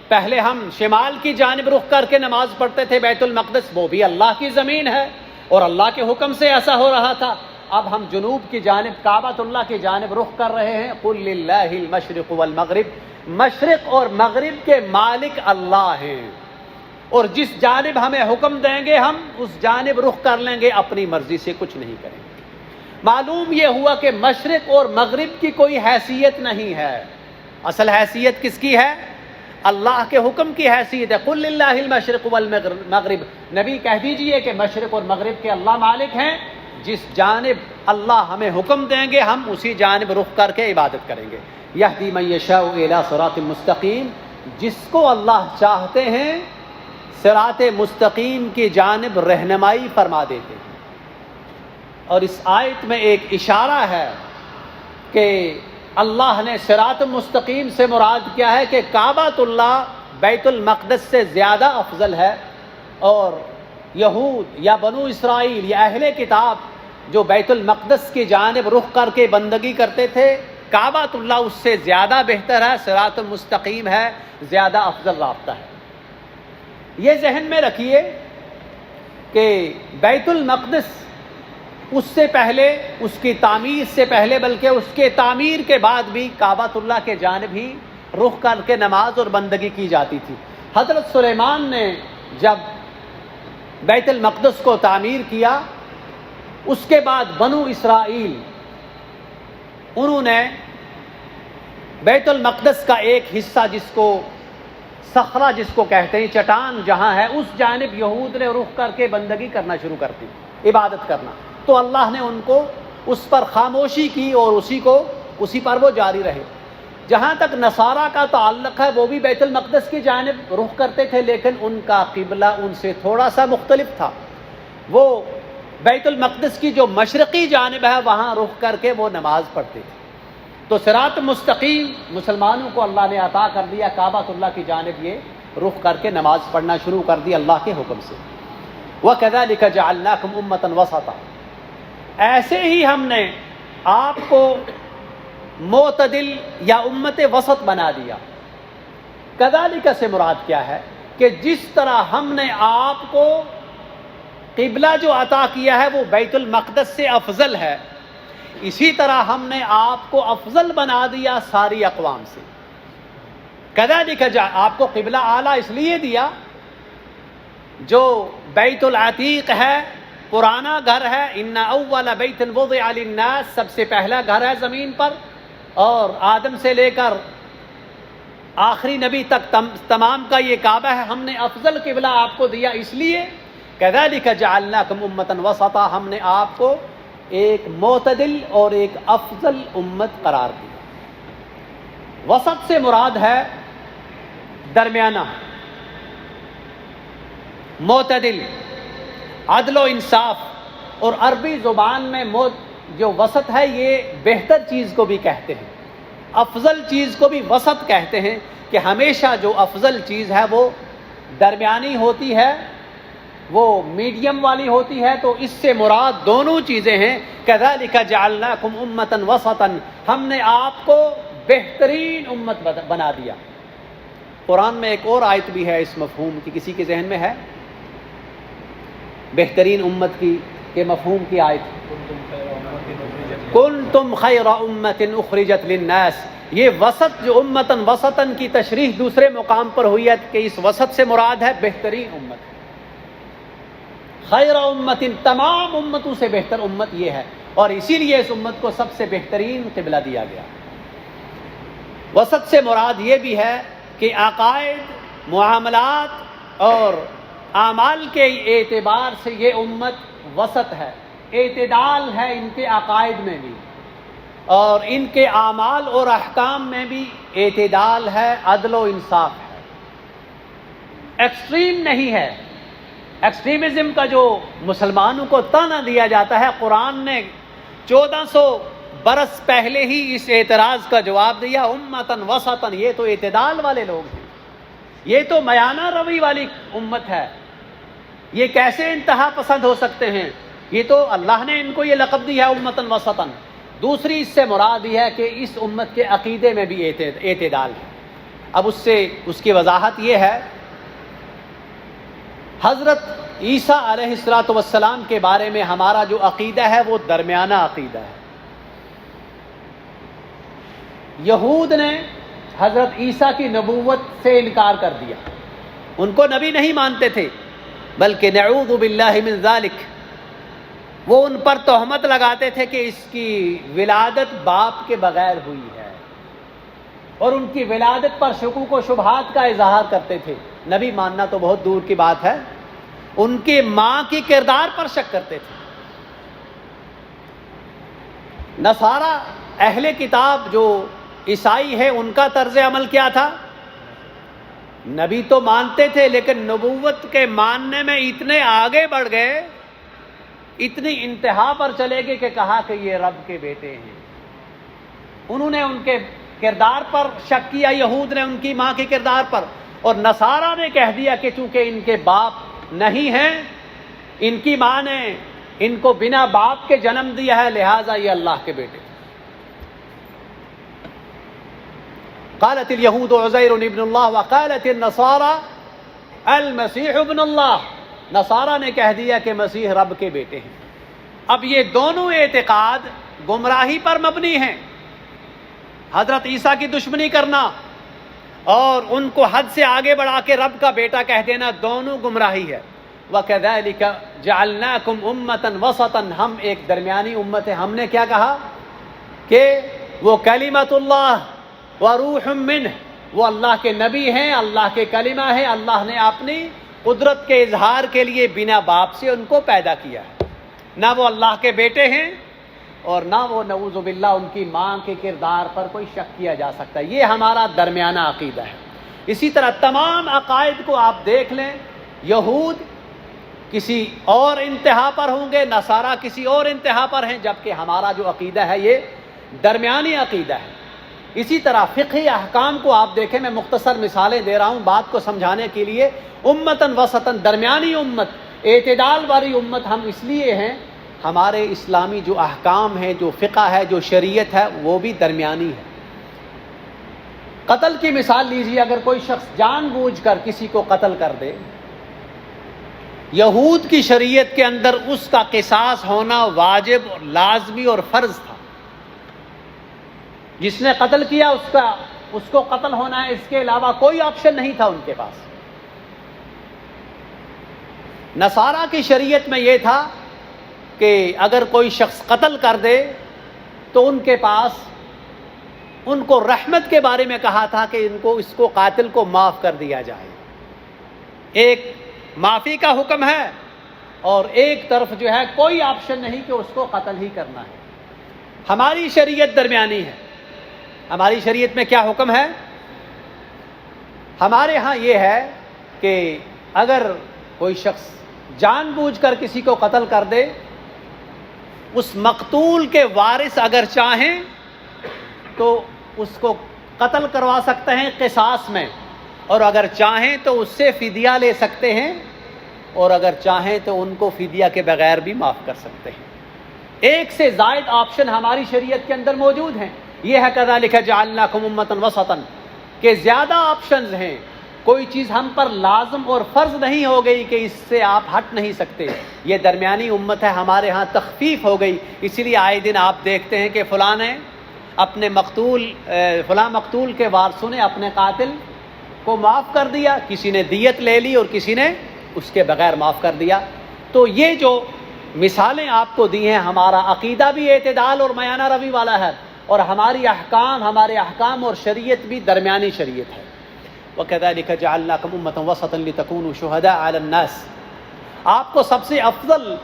پہلے ہم شمال کی جانب رخ کر کے نماز پڑھتے تھے، بیت المقدس وہ بھی اللہ کی زمین ہے اور اللہ کے حکم سے ایسا ہو رہا تھا. اب ہم جنوب کی جانب کعبۃ اللہ کی جانب رخ کر رہے ہیں. قل للہ المشرق والمغرب، مشرق اور مغرب کے مالک اللہ ہیں اور جس جانب ہمیں حکم دیں گے ہم اس جانب رخ کر لیں گے، اپنی مرضی سے کچھ نہیں کریں گے. معلوم یہ ہوا کہ مشرق اور مغرب کی کوئی حیثیت نہیں ہے. اصل حیثیت کس کی ہے؟ اللہ کے حکم کی حیثیت ہے. قل للہ المشرق والمغرب، نبی کہہ دیجئے کہ مشرق اور مغرب کے اللہ مالک ہیں، جس جانب اللہ ہمیں حکم دیں گے ہم اسی جانب رخ کر کے عبادت کریں گے. یہدی من یشاء الی صراط مستقیم، جس کو اللہ چاہتے ہیں صراط مستقیم کی جانب رہنمائی فرما دیتے ہیں. اور اس آیت میں ایک اشارہ ہے کہ اللہ نے صراط مستقیم سے مراد کیا ہے کہ کعبۃ اللہ بیت المقدس سے زیادہ افضل ہے، اور یہود یا بنو اسرائیل یا اہل کتاب جو بیت المقدس کی جانب رخ کر کے بندگی کرتے تھے، کعبۃ اللہ اس سے زیادہ بہتر ہے، صراط مستقیم ہے، زیادہ افضل رابطہ ہے. یہ ذہن میں رکھیے کہ بیت المقدس اس سے پہلے، اس کی تعمیر سے پہلے، بلکہ اس کے تعمیر کے بعد بھی کعبۃ اللہ کے جانب ہی رخ کر کے نماز اور بندگی کی جاتی تھی. حضرت سلیمان نے جب بیت المقدس کو تعمیر کیا، اس کے بعد بنو اسرائیل انہوں نے بیت المقدس کا ایک حصہ جس کو صخرہ جس کو کہتے ہیں، چٹان جہاں ہے، اس جانب یہود نے رخ کر کے بندگی کرنا شروع کر دی، عبادت کرنا. تو اللہ نے ان کو اس پر خاموشی کی اور اسی پر وہ جاری رہے. جہاں تک نصارہ کا تعلق ہے، وہ بھی بیت المقدس کی جانب رخ کرتے تھے، لیکن ان کا قبلہ ان سے تھوڑا سا مختلف تھا. وہ بیت المقدس کی جو مشرقی جانب ہے وہاں رخ کر کے وہ نماز پڑھتے تھے. تو صراط مستقیم مسلمانوں کو اللہ نے عطا کر دیا، کعبۃ اللہ کی جانب یہ رخ کر کے نماز پڑھنا شروع کر دی اللہ کے حکم سے. وَكَذَلِكَ جَعَلْنَاكُمْ أُمَّةً وَسَطًا، ایسے ہی ہم نے آپ کو معتدل یا امت وسط بنا دیا۔ کذالک سے مراد کیا ہے کہ جس طرح ہم نے آپ کو قبلہ جو عطا کیا ہے وہ بیت المقدس سے افضل ہے، اسی طرح ہم نے آپ کو افضل بنا دیا ساری اقوام سے۔ کذالک آپ کو قبلہ اعلیٰ اس لیے دیا، جو بیت العتیق ہے، پرانا گھر ہے، ان اول بیت وضع للناس، سب سے پہلا گھر ہے زمین پر، اور آدم سے لے کر آخری نبی تک تمام کا یہ کعبہ ہے، ہم نے افضل قبلہ آپ کو دیا اس لیے۔ کذالک جعلناکم امۃ وسطا، ہم نے آپ کو ایک معتدل اور ایک افضل امت قرار دیا۔ وسط سے مراد ہے درمیانہ، معتدل، عدل و انصاف، اور عربی زبان میں جو وسط ہے یہ بہتر چیز کو بھی کہتے ہیں، افضل چیز کو بھی وسط کہتے ہیں، کہ ہمیشہ جو افضل چیز ہے وہ درمیانی ہوتی ہے، وہ میڈیم والی ہوتی ہے، تو اس سے مراد دونوں چیزیں ہیں۔ کذالک جعلناکم امۃ وسطا، ہم نے آپ کو بہترین امت بنا دیا۔ قرآن میں ایک اور آیت بھی ہے اس مفہوم کی، کسی کے ذہن میں ہے بہترین امت کی کے مفہوم کی آیت؟ کنتم خیر امۃ اخرجت للناس، یہ وسط جو امتن وسطن کی تشریح دوسرے مقام پر ہوئی ہے کہ اس وسط سے مراد ہے بہترین امت، خیر امت، تمام امتوں سے بہتر امت یہ ہے، اور اسی لیے اس امت کو سب سے بہترین قبلہ دیا گیا۔ وسط سے مراد یہ بھی ہے کہ عقائد، معاملات اور اعمال کے اعتبار سے یہ امت وسط ہے، اعتدال ہے ان کے عقائد میں بھی، اور ان کے اعمال اور احکام میں بھی اعتدال ہے، عدل و انصاف ہے، ایکسٹریم نہیں ہے۔ ایکسٹریمزم کا جو مسلمانوں کو طعنہ دیا جاتا ہے، قرآن نے 1400 برس پہلے ہی اس اعتراض کا جواب دیا، امتن وسطن، یہ تو اعتدال والے لوگ ہیں، یہ تو میانہ روی والی امت ہے، یہ کیسے انتہا پسند ہو سکتے ہیں؟ یہ تو اللہ نے ان کو یہ لقب دیا ہے امتن وسطن۔ دوسری اس سے مراد یہ ہے کہ اس امت کے عقیدے میں بھی اعتدال ہے۔ اب اس کی وضاحت یہ ہے، حضرت عیسیٰ علیہ السلام کے بارے میں ہمارا جو عقیدہ ہے وہ درمیانہ عقیدہ ہے۔ یہود نے حضرت عیسیٰ کی نبوت سے انکار کر دیا، ان کو نبی نہیں مانتے تھے، بلکہ نعوذ باللہ من ذالک، وہ ان پر تہمت لگاتے تھے کہ اس کی ولادت باپ کے بغیر ہوئی ہے، اور ان کی ولادت پر شکوک و شبہات کا اظہار کرتے تھے۔ نبی ماننا تو بہت دور کی بات ہے، ان کی ماں کی کردار پر شک کرتے تھے۔ نصارہ اہل کتاب جو عیسائی ہے، ان کا طرز عمل کیا تھا؟ نبی تو مانتے تھے، لیکن نبوت کے ماننے میں اتنے آگے بڑھ گئے، اتنی انتہا پر چلے گئے کہ کہا کہ یہ رب کے بیٹے ہیں۔ انہوں نے ان کے کردار پر شک کیا، یہود نے ان کی ماں کے کردار پر، اور نصارہ نے کہہ دیا کہ چونکہ ان کے باپ نہیں ہیں، ان کی ماں نے ان کو بنا باپ کے جنم دیا ہے، لہٰذا یہ اللہ کے بیٹے۔ قالت اليہود عزیر ابن اللہ وقالت النصارى المسیح ابن اللہ، نصارہ نے کہہ دیا کہ مسیح رب کے بیٹے ہیں۔ اب یہ دونوں اعتقاد گمراہی پر مبنی ہیں، حضرت عیسیٰ کی دشمنی کرنا اور ان کو حد سے آگے بڑھا کے رب کا بیٹا کہہ دینا، دونوں گمراہی ہے۔ وَكَذَلِكَ جَعَلْنَاكُمْ أُمَّةً وَسَطًا، ہم ایک درمیانی امت ہے۔ ہم نے کیا کہا کہ وہ کلمۃ اللہ وروح منہ، وہ اللہ کے نبی ہیں، اللہ کے کلمہ ہیں، اللہ نے اپنی قدرت کے اظہار کے لیے بنا باپ سے ان کو پیدا کیا ہے، نہ وہ اللہ کے بیٹے ہیں اور نہ وہ نعوذ باللہ ان کی ماں کے کردار پر کوئی شک کیا جا سکتا ہے۔ یہ ہمارا درمیانہ عقیدہ ہے۔ اسی طرح تمام عقائد کو آپ دیکھ لیں، یہود کسی اور انتہا پر ہوں گے، نصارہ کسی اور انتہا پر ہیں، جبکہ ہمارا جو عقیدہ ہے یہ درمیانی عقیدہ ہے۔ اسی طرح فقہی احکام کو آپ دیکھیں، میں مختصر مثالیں دے رہا ہوں بات کو سمجھانے کے لیے۔ امتن وسطن، درمیانی امت، اعتدال والی امت ہم اس لیے ہیں، ہمارے اسلامی جو احکام ہیں، جو فقہ ہے، جو شریعت ہے، وہ بھی درمیانی ہے۔ قتل کی مثال لیجیے، اگر کوئی شخص جان بوجھ کر کسی کو قتل کر دے، یہود کی شریعت کے اندر اس کا قصاص ہونا واجب اور لازمی اور فرض تھا۔ جس نے قتل کیا اس کو قتل ہونا ہے، اس کے علاوہ کوئی آپشن نہیں تھا ان کے پاس۔ نصارہ کی شریعت میں یہ تھا کہ اگر کوئی شخص قتل کر دے تو ان کے پاس ان کو رحمت کے بارے میں کہا تھا کہ اس کو قاتل کو معاف کر دیا جائے۔ ایک معافی کا حکم ہے اور ایک طرف جو ہے کوئی آپشن نہیں کہ اس کو قتل ہی کرنا ہے۔ ہماری شریعت درمیانی ہے۔ ہماری شریعت میں کیا حکم ہے؟ ہمارے ہاں یہ ہے کہ اگر کوئی شخص جان بوجھ کر کسی کو قتل کر دے، اس مقتول کے وارث اگر چاہیں تو اس کو قتل کروا سکتے ہیں قصاص میں، اور اگر چاہیں تو اس سے فدیہ لے سکتے ہیں، اور اگر چاہیں تو ان کو فدیہ کے بغیر بھی معاف کر سکتے ہیں۔ ایک سے زائد آپشن ہماری شریعت کے اندر موجود ہیں۔ یہ ہے کذالک جعلناکم امۃ وسطا کہ زیادہ آپشنز ہیں۔ کوئی چیز ہم پر لازم اور فرض نہیں ہو گئی کہ اس سے آپ ہٹ نہیں سکتے۔ یہ درمیانی امت ہے، ہمارے ہاں تخفیف ہو گئی۔ اسی لیے آئے دن آپ دیکھتے ہیں کہ فلاں نے اپنے فلاں مقتول کے وارثوں نے اپنے قاتل کو معاف کر دیا، کسی نے دیت لے لی اور کسی نے اس کے بغیر معاف کر دیا۔ تو یہ جو مثالیں آپ کو دی ہیں، ہمارا عقیدہ بھی اعتدال اور میانہ روی والا ہے، اور ہمارے احکام اور شریعت بھی درمیانی شریعت ہے۔ وَكَذَلِكَ جَعَلْنَاكُمْ أُمَّةً وَسَطًا لِتَكُونُوا شُهَدَاءَ عَلَى النَّاسِ۔ آپ کو سب سے افضل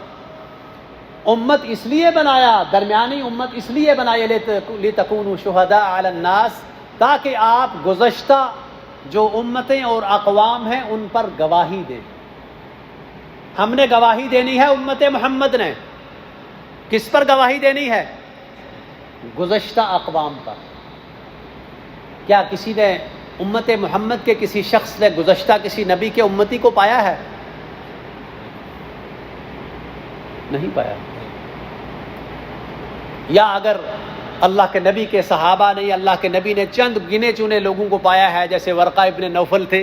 امت اس لیے بنایا، درمیانی امت اس لیے بنایا لِتَكُونُوا شُهَدَاءَ عَلَى النَّاسِ، تاکہ آپ گزشتہ جو امتیں اور اقوام ہیں ان پر گواہی دیں۔ ہم نے گواہی دینی ہے امت محمد نے۔ کس پر گواہی دینی ہے؟ گزشتہ اقوام پر۔ کیا کسی نے امت محمد کے کسی شخص نے گزشتہ کسی نبی کے امتی کو پایا ہے؟ نہیں پایا۔ یا اگر اللہ کے نبی کے صحابہ نے یا اللہ کے نبی نے چند گنے چنے لوگوں کو پایا ہے، جیسے ورقہ ابن نوفل تھے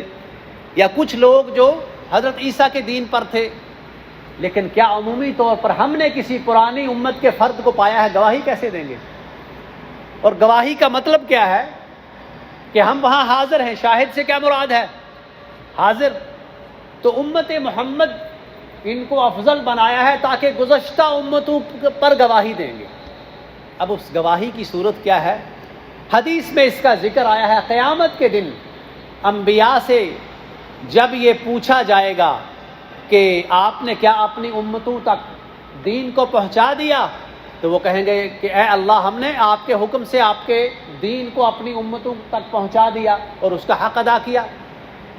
یا کچھ لوگ جو حضرت عیسیٰ کے دین پر تھے، لیکن کیا عمومی طور پر ہم نے کسی پرانی امت کے فرد کو پایا ہے؟ گواہی کیسے دیں گے؟ اور گواہی کا مطلب کیا ہے؟ کہ ہم وہاں حاضر ہیں۔ شاہد سے کیا مراد ہے؟ حاضر۔ تو امت محمد ان کو افضل بنایا ہے تاکہ گزشتہ امتوں پر گواہی دیں گے۔ اب اس گواہی کی صورت کیا ہے؟ حدیث میں اس کا ذکر آیا ہے، قیامت کے دن انبیاء سے جب یہ پوچھا جائے گا کہ آپ نے کیا اپنی امتوں تک دین کو پہنچا دیا، تو وہ کہیں گے کہ اے اللہ، ہم نے آپ کے حکم سے آپ کے دین کو اپنی امتوں تک پہنچا دیا اور اس کا حق ادا کیا۔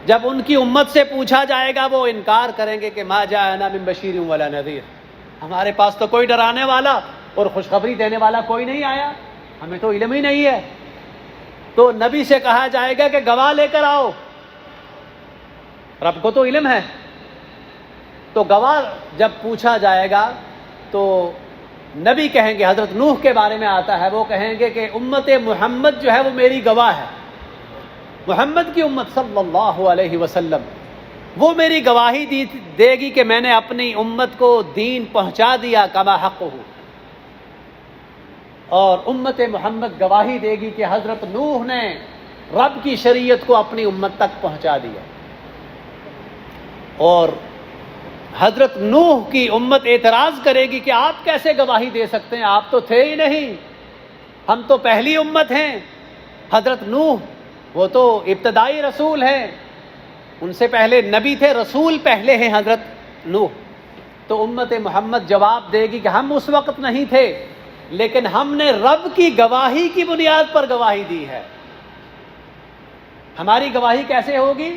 جب ان کی امت سے پوچھا جائے گا، وہ انکار کریں گے کہ ما جاءنا من بشیر ولا نذیر، ہمارے پاس تو کوئی ڈرانے والا اور خوشخبری دینے والا کوئی نہیں آیا، ہمیں تو علم ہی نہیں ہے۔ تو نبی سے کہا جائے گا کہ گواہ لے کر آؤ، رب کو تو علم ہے۔ تو گواہ جب پوچھا جائے گا تو نبی کہیں گے، حضرت نوح کے بارے میں آتا ہے، وہ کہیں گے کہ امت محمد جو ہے وہ میری گواہ ہے، محمد کی امت صلی اللہ علیہ وسلم وہ میری گواہی دے گی کہ میں نے اپنی امت کو دین پہنچا دیا کما حقہ، اور امت محمد گواہی دے گی کہ حضرت نوح نے رب کی شریعت کو اپنی امت تک پہنچا دیا۔ اور حضرت نوح کی امت اعتراض کرے گی کہ آپ کیسے گواہی دے سکتے ہیں، آپ تو تھے ہی نہیں، ہم تو پہلی امت ہیں۔ حضرت نوح وہ تو ابتدائی رسول ہیں، ان سے پہلے نبی تھے، رسول پہلے ہیں حضرت نوح۔ تو امت محمد جواب دے گی کہ ہم اس وقت نہیں تھے، لیکن ہم نے رب کی گواہی کی بنیاد پر گواہی دی ہے۔ ہماری گواہی کیسے ہوگی؟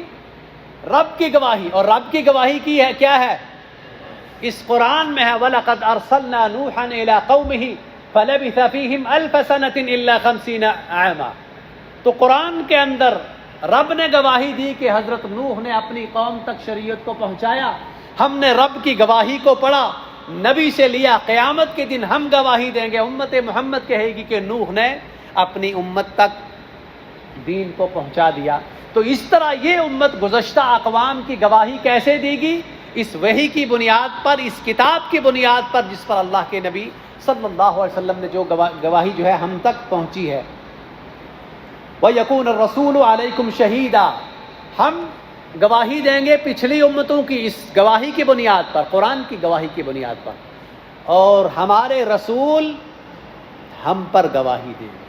رب کی گواہی، اور رب کی گواہی کی ہے کیا ہے؟ اس قرآن میں ہے وَلَقَدْ أَرْسَلْنَا نُوحًا إِلَىٰ قَوْمِهِ فَلَبِثَ فِيهِمْ أَلْفَ سَنَةٍ إِلَّا 50 عَامًا۔ تو قرآن کے اندر رب نے گواہی دی کہ حضرت نوح نے اپنی قوم تک شریعت کو پہنچایا، ہم نے رب کی گواہی کو پڑھا، نبی سے لیا، قیامت کے دن ہم گواہی دیں گے، امت محمد کہے گی کہ نوح نے اپنی امت تک دین کو پہنچا دیا۔ تو اس طرح یہ امت گزشتہ اقوام کی گواہی کیسے دے گی؟ اس وحی کی بنیاد پر، اس کتاب کی بنیاد پر جس پر اللہ کے نبی صلی اللہ علیہ وسلم نے جو گواہی جو ہے ہم تک پہنچی ہے۔ وَيَكُونَ الرَّسُولُ عَلَيْكُمْ شَهِيدًا، ہم گواہی دیں گے پچھلی امتوں کی اس گواہی کی بنیاد پر، قرآن کی گواہی کی بنیاد پر، اور ہمارے رسول ہم پر گواہی دیں گے۔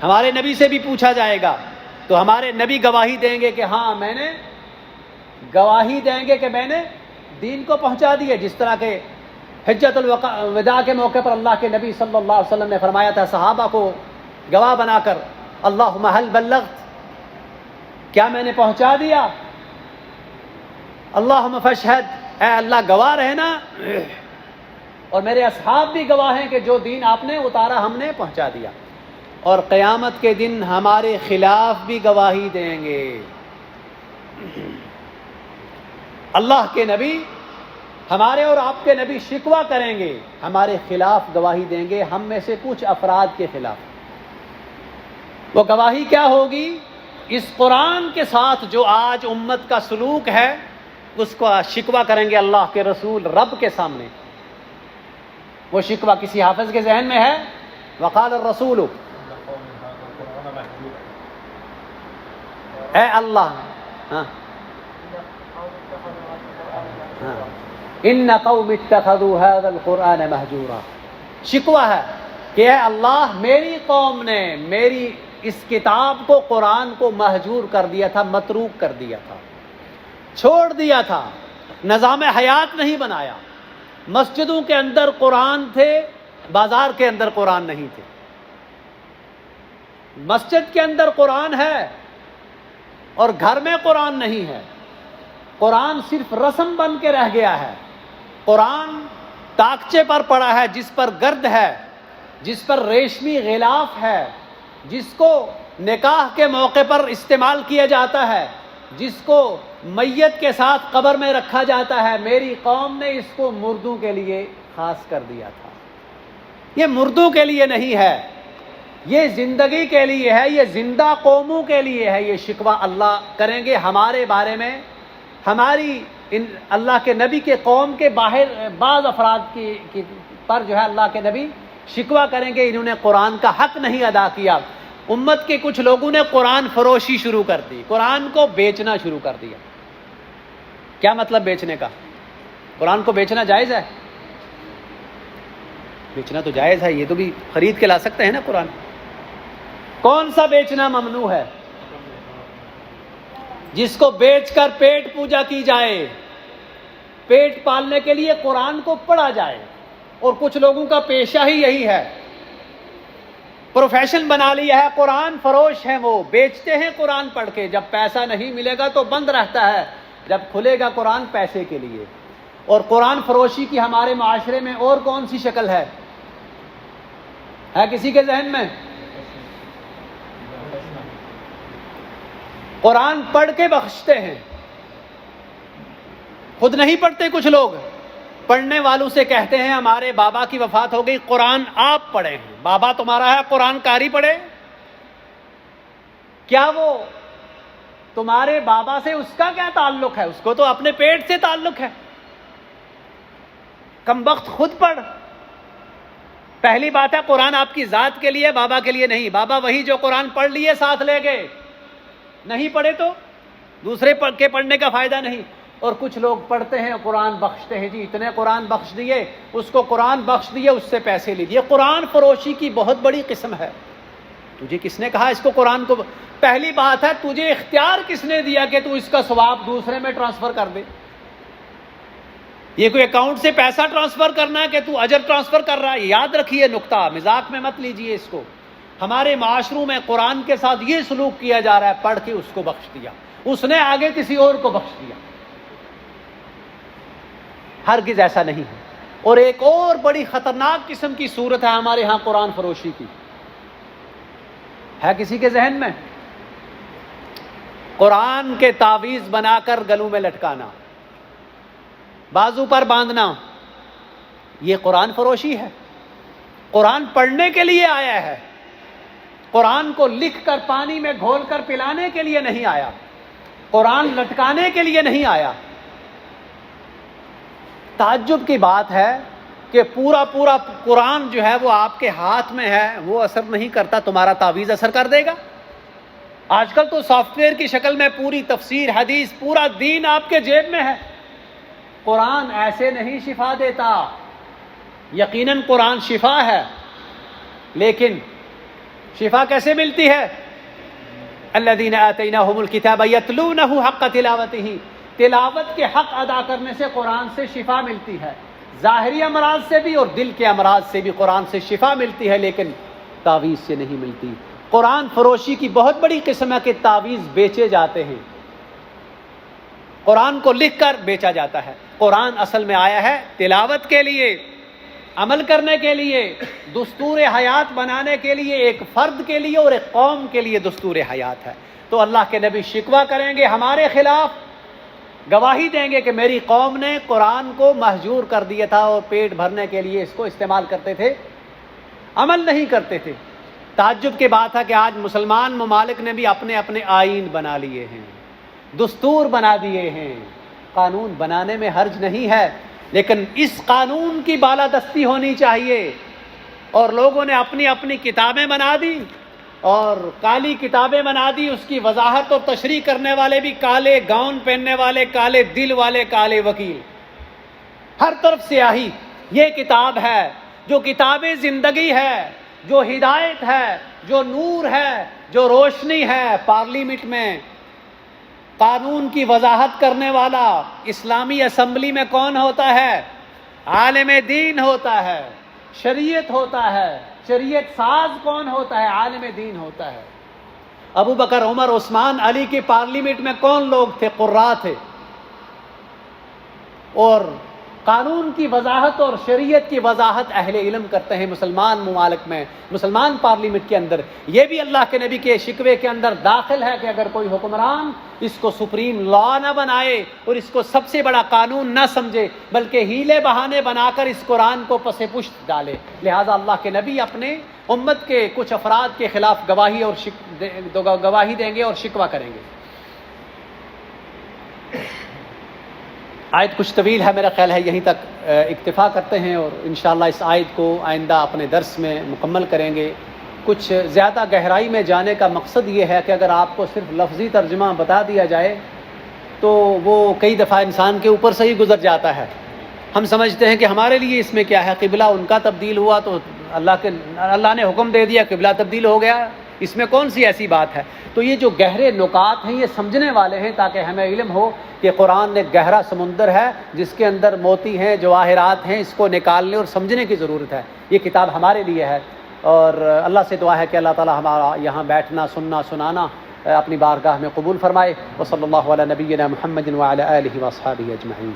ہمارے نبی سے بھی پوچھا جائے گا تو ہمارے نبی گواہی دیں گے کہ ہاں میں نے گواہی دیں گے کہ میں نے دین کو پہنچا دیا، جس طرح کہ حجۃ الوداع کے موقع پر اللہ کے نبی صلی اللہ علیہ وسلم نے فرمایا تھا صحابہ کو گواہ بنا کر، اللہم هل بلغت، کیا میں نے پہنچا دیا؟ اللہم فاشہد، اے اللہ گواہ رہنا، اور میرے اصحاب بھی گواہ ہیں کہ جو دین آپ نے اتارا ہم نے پہنچا دیا۔ اور قیامت کے دن ہمارے خلاف بھی گواہی دیں گے۔ اللہ کے نبی، ہمارے اور آپ کے نبی شکوہ کریں گے، ہمارے خلاف گواہی دیں گے، ہم میں سے کچھ افراد کے خلاف۔ وہ گواہی کیا ہوگی؟ اس قرآن کے ساتھ جو آج امت کا سلوک ہے اس کو شکوہ کریں گے اللہ کے رسول رب کے سامنے۔ وہ شکوہ کسی حافظ کے ذہن میں ہے؟ وقال الرسول، اے اللہ، ان قوم اتخذوا هذا القرآن مہجورا، شکوہ ہے کہ اے اللہ میری قوم نے میری اس کتاب کو، قرآن کو مہجور کر دیا تھا، متروک کر دیا تھا، چھوڑ دیا تھا، نظام حیات نہیں بنایا۔ مسجدوں کے اندر قرآن تھے، بازار کے اندر قرآن نہیں تھے۔ مسجد کے اندر قرآن ہے اور گھر میں قرآن نہیں ہے۔ قرآن صرف رسم بن کے رہ گیا ہے۔ قرآن تاکچے پر پڑا ہے جس پر گرد ہے، جس پر ریشمی غلاف ہے، جس کو نکاح کے موقع پر استعمال کیا جاتا ہے، جس کو میت کے ساتھ قبر میں رکھا جاتا ہے۔ میری قوم نے اس کو مردوں کے لیے خاص کر دیا تھا۔ یہ مردوں کے لیے نہیں ہے، یہ زندگی کے لیے ہے، یہ زندہ قوموں کے لیے ہے۔ یہ شکوہ اللہ کریں گے ہمارے بارے میں، ہماری اللہ کے نبی کے قوم کے باہر بعض افراد کی پر جو ہے اللہ کے نبی شکوہ کریں گے، انہوں نے قرآن کا حق نہیں ادا کیا۔ امت کے کچھ لوگوں نے قرآن فروشی شروع کر دی، قرآن کو بیچنا شروع کر دیا۔ کیا مطلب بیچنے کا؟ قرآن کو بیچنا جائز ہے؟ بیچنا تو جائز ہے، یہ تو بھی خرید کے لا سکتے ہیں نا قرآن۔ کون سا بیچنا ممنوع ہے؟ جس کو بیچ کر پیٹ پوجا کی جائے، پیٹ پالنے کے لیے قرآن کو پڑھا جائے، اور کچھ لوگوں کا پیشہ ہی یہی ہے، پروفیشن بنا لیا ہے، قرآن فروش ہیں، وہ بیچتے ہیں قرآن پڑھ کے، جب پیسہ نہیں ملے گا تو بند رہتا ہے، جب کھلے گا قرآن پیسے کے لیے۔ اور قرآن فروشی کی ہمارے معاشرے میں اور کون سی شکل ہے کسی کے ذہن میں؟ قرآن پڑھ کے بخشتے ہیں، خود نہیں پڑھتے کچھ لوگ، پڑھنے والوں سے کہتے ہیں ہمارے بابا کی وفات ہو گئی، قرآن آپ پڑھیں ہیں، بابا تمہارا ہے قرآن قاری پڑھے؟ کیا وہ تمہارے بابا سے اس کا کیا تعلق ہے؟ اس کو تو اپنے پیٹ سے تعلق ہے۔ کم بخت خود پڑھ۔ پہلی بات ہے قرآن آپ کی ذات کے لیے، بابا کے لیے نہیں۔ بابا وہی جو قرآن پڑھ لیے ساتھ لے گئے، نہیں پڑھے تو دوسرے کے پڑھنے کا فائدہ نہیں۔ اور کچھ لوگ پڑھتے ہیں قرآن بخشتے ہیں، جی اتنے قرآن بخش دیے، اس کو قرآن بخش دیے، اس سے پیسے لیجیے۔ قرآن فروشی کی بہت بڑی قسم ہے۔ تجھے کس نے کہا اس کو قرآن کو؟ پہلی بات ہے تجھے اختیار کس نے دیا کہ تو اس کا ثواب دوسرے میں ٹرانسفر کر دے؟ یہ کوئی اکاؤنٹ سے پیسہ ٹرانسفر کرنا ہے کہ تو اجر ٹرانسفر کر رہا ہے؟ یاد رکھیے نقطہ، مذاق میں مت لیجیے اس کو۔ ہمارے معاشروں میں قرآن کے ساتھ یہ سلوک کیا جا رہا ہے، پڑھ کے اس کو بخش دیا، اس نے آگے کسی اور کو بخش دیا۔ ہرگز ایسا نہیں ہے۔ اور ایک اور بڑی خطرناک قسم کی صورت ہے ہمارے ہاں قرآن فروشی کی، ہے کسی کے ذہن میں؟ قرآن کے تعویذ بنا کر گلوں میں لٹکانا، بازو پر باندھنا، یہ قرآن فروشی ہے۔ قرآن پڑھنے کے لیے آیا ہے، قرآن کو لکھ کر پانی میں گھول کر پلانے کے لیے نہیں آیا، قرآن لٹکانے کے لیے نہیں آیا۔ تعجب کی بات ہے کہ پورا قرآن جو ہے وہ آپ کے ہاتھ میں ہے، وہ اثر نہیں کرتا، تمہارا تعویذ اثر کر دے گا؟ آج کل تو سافٹ ویئر کی شکل میں پوری تفسیر، حدیث، پورا دین آپ کے جیب میں ہے۔ قرآن ایسے نہیں شفا دیتا۔ یقیناً قرآن شفا ہے، لیکن شفا کیسے ملتی ہے؟ الذین آتیناہم الکتاب یتلونہ حق تلاوتہ، تلاوت کے حق ادا کرنے سے قرآن سے شفا ملتی ہے۔ ظاہری امراض سے بھی اور دل کے امراض سے بھی قرآن سے شفا ملتی ہے، لیکن تعویذ سے نہیں ملتی۔ قرآن فروشی کی بہت بڑی قسم ہے کہ تعویذ بیچے جاتے ہیں، قرآن کو لکھ کر بیچا جاتا ہے۔ قرآن اصل میں آیا ہے تلاوت کے لیے، عمل کرنے کے لیے، دستور حیات بنانے کے لیے، ایک فرد کے لیے اور ایک قوم کے لیے دستور حیات ہے۔ تو اللہ کے نبی شکوہ کریں گے ہمارے خلاف، گواہی دیں گے کہ میری قوم نے قرآن کو مہجور کر دیا تھا اور پیٹ بھرنے کے لیے اس کو استعمال کرتے تھے، عمل نہیں کرتے تھے۔ تعجب کی بات ہے کہ آج مسلمان ممالک نے بھی اپنے اپنے آئین بنا لیے ہیں، دستور بنا دیے ہیں۔ قانون بنانے میں حرج نہیں ہے، لیکن اس قانون کی بالادستی ہونی چاہیے۔ اور لوگوں نے اپنی اپنی کتابیں بنا دی، اور کالی کتابیں بنا دی، اس کی وضاحت اور تشریح کرنے والے بھی کالے گاؤن پہننے والے، کالے دل والے، کالے وکیل، ہر طرف سیاہی۔ یہ کتاب ہے جو کتاب زندگی ہے، جو ہدایت ہے، جو نور ہے، جو روشنی ہے۔ پارلیمنٹ میں قانون کی وضاحت کرنے والا اسلامی اسمبلی میں کون ہوتا ہے؟ عالم دین ہوتا ہے، شریعت ہوتا ہے۔ شریعت ساز کون ہوتا ہے؟ عالم دین ہوتا ہے۔ ابو بکر، عمر، عثمان، علی کی پارلیمنٹ میں کون لوگ تھے؟ قراء تھے۔ اور قانون کی وضاحت اور شریعت کی وضاحت اہل علم کرتے ہیں مسلمان ممالک میں، مسلمان پارلیمنٹ کے اندر۔ یہ بھی اللہ کے نبی کے شکوے کے اندر داخل ہے کہ اگر کوئی حکمران اس کو سپریم لا نہ بنائے اور اس کو سب سے بڑا قانون نہ سمجھے، بلکہ ہیلے بہانے بنا کر اس قرآن کو پس پشت ڈالے۔ لہذا اللہ کے نبی اپنے امت کے کچھ افراد کے خلاف گواہی دیں گے اور شکوہ کریں گے۔ آیت کچھ طویل ہے، میرا خیال ہے یہیں تک اکتفا کرتے ہیں، اور انشاءاللہ اس آیت کو آئندہ اپنے درس میں مکمل کریں گے۔ کچھ زیادہ گہرائی میں جانے کا مقصد یہ ہے کہ اگر آپ کو صرف لفظی ترجمہ بتا دیا جائے تو وہ کئی دفعہ انسان کے اوپر سے ہی گزر جاتا ہے۔ ہم سمجھتے ہیں کہ ہمارے لیے اس میں کیا ہے، قبلہ ان کا تبدیل ہوا تو اللہ نے حکم دے دیا، قبلہ تبدیل ہو گیا، اس میں کون سی ایسی بات ہے؟ تو یہ جو گہرے نکات ہیں یہ سمجھنے والے ہیں، تاکہ ہمیں علم ہو کہ قرآن ایک گہرا سمندر ہے جس کے اندر موتی ہیں، جواہرات ہیں، اس کو نکالنے اور سمجھنے کی ضرورت ہے۔ یہ کتاب ہمارے لیے ہے، اور اللہ سے دعا ہے کہ اللہ تعالی ہمارا یہاں بیٹھنا، سننا، سنانا اپنی بارگاہ میں قبول فرمائے۔ وصلی اللہ علی نبینا محمد وعلی آلہ واصحابہ اجمعین۔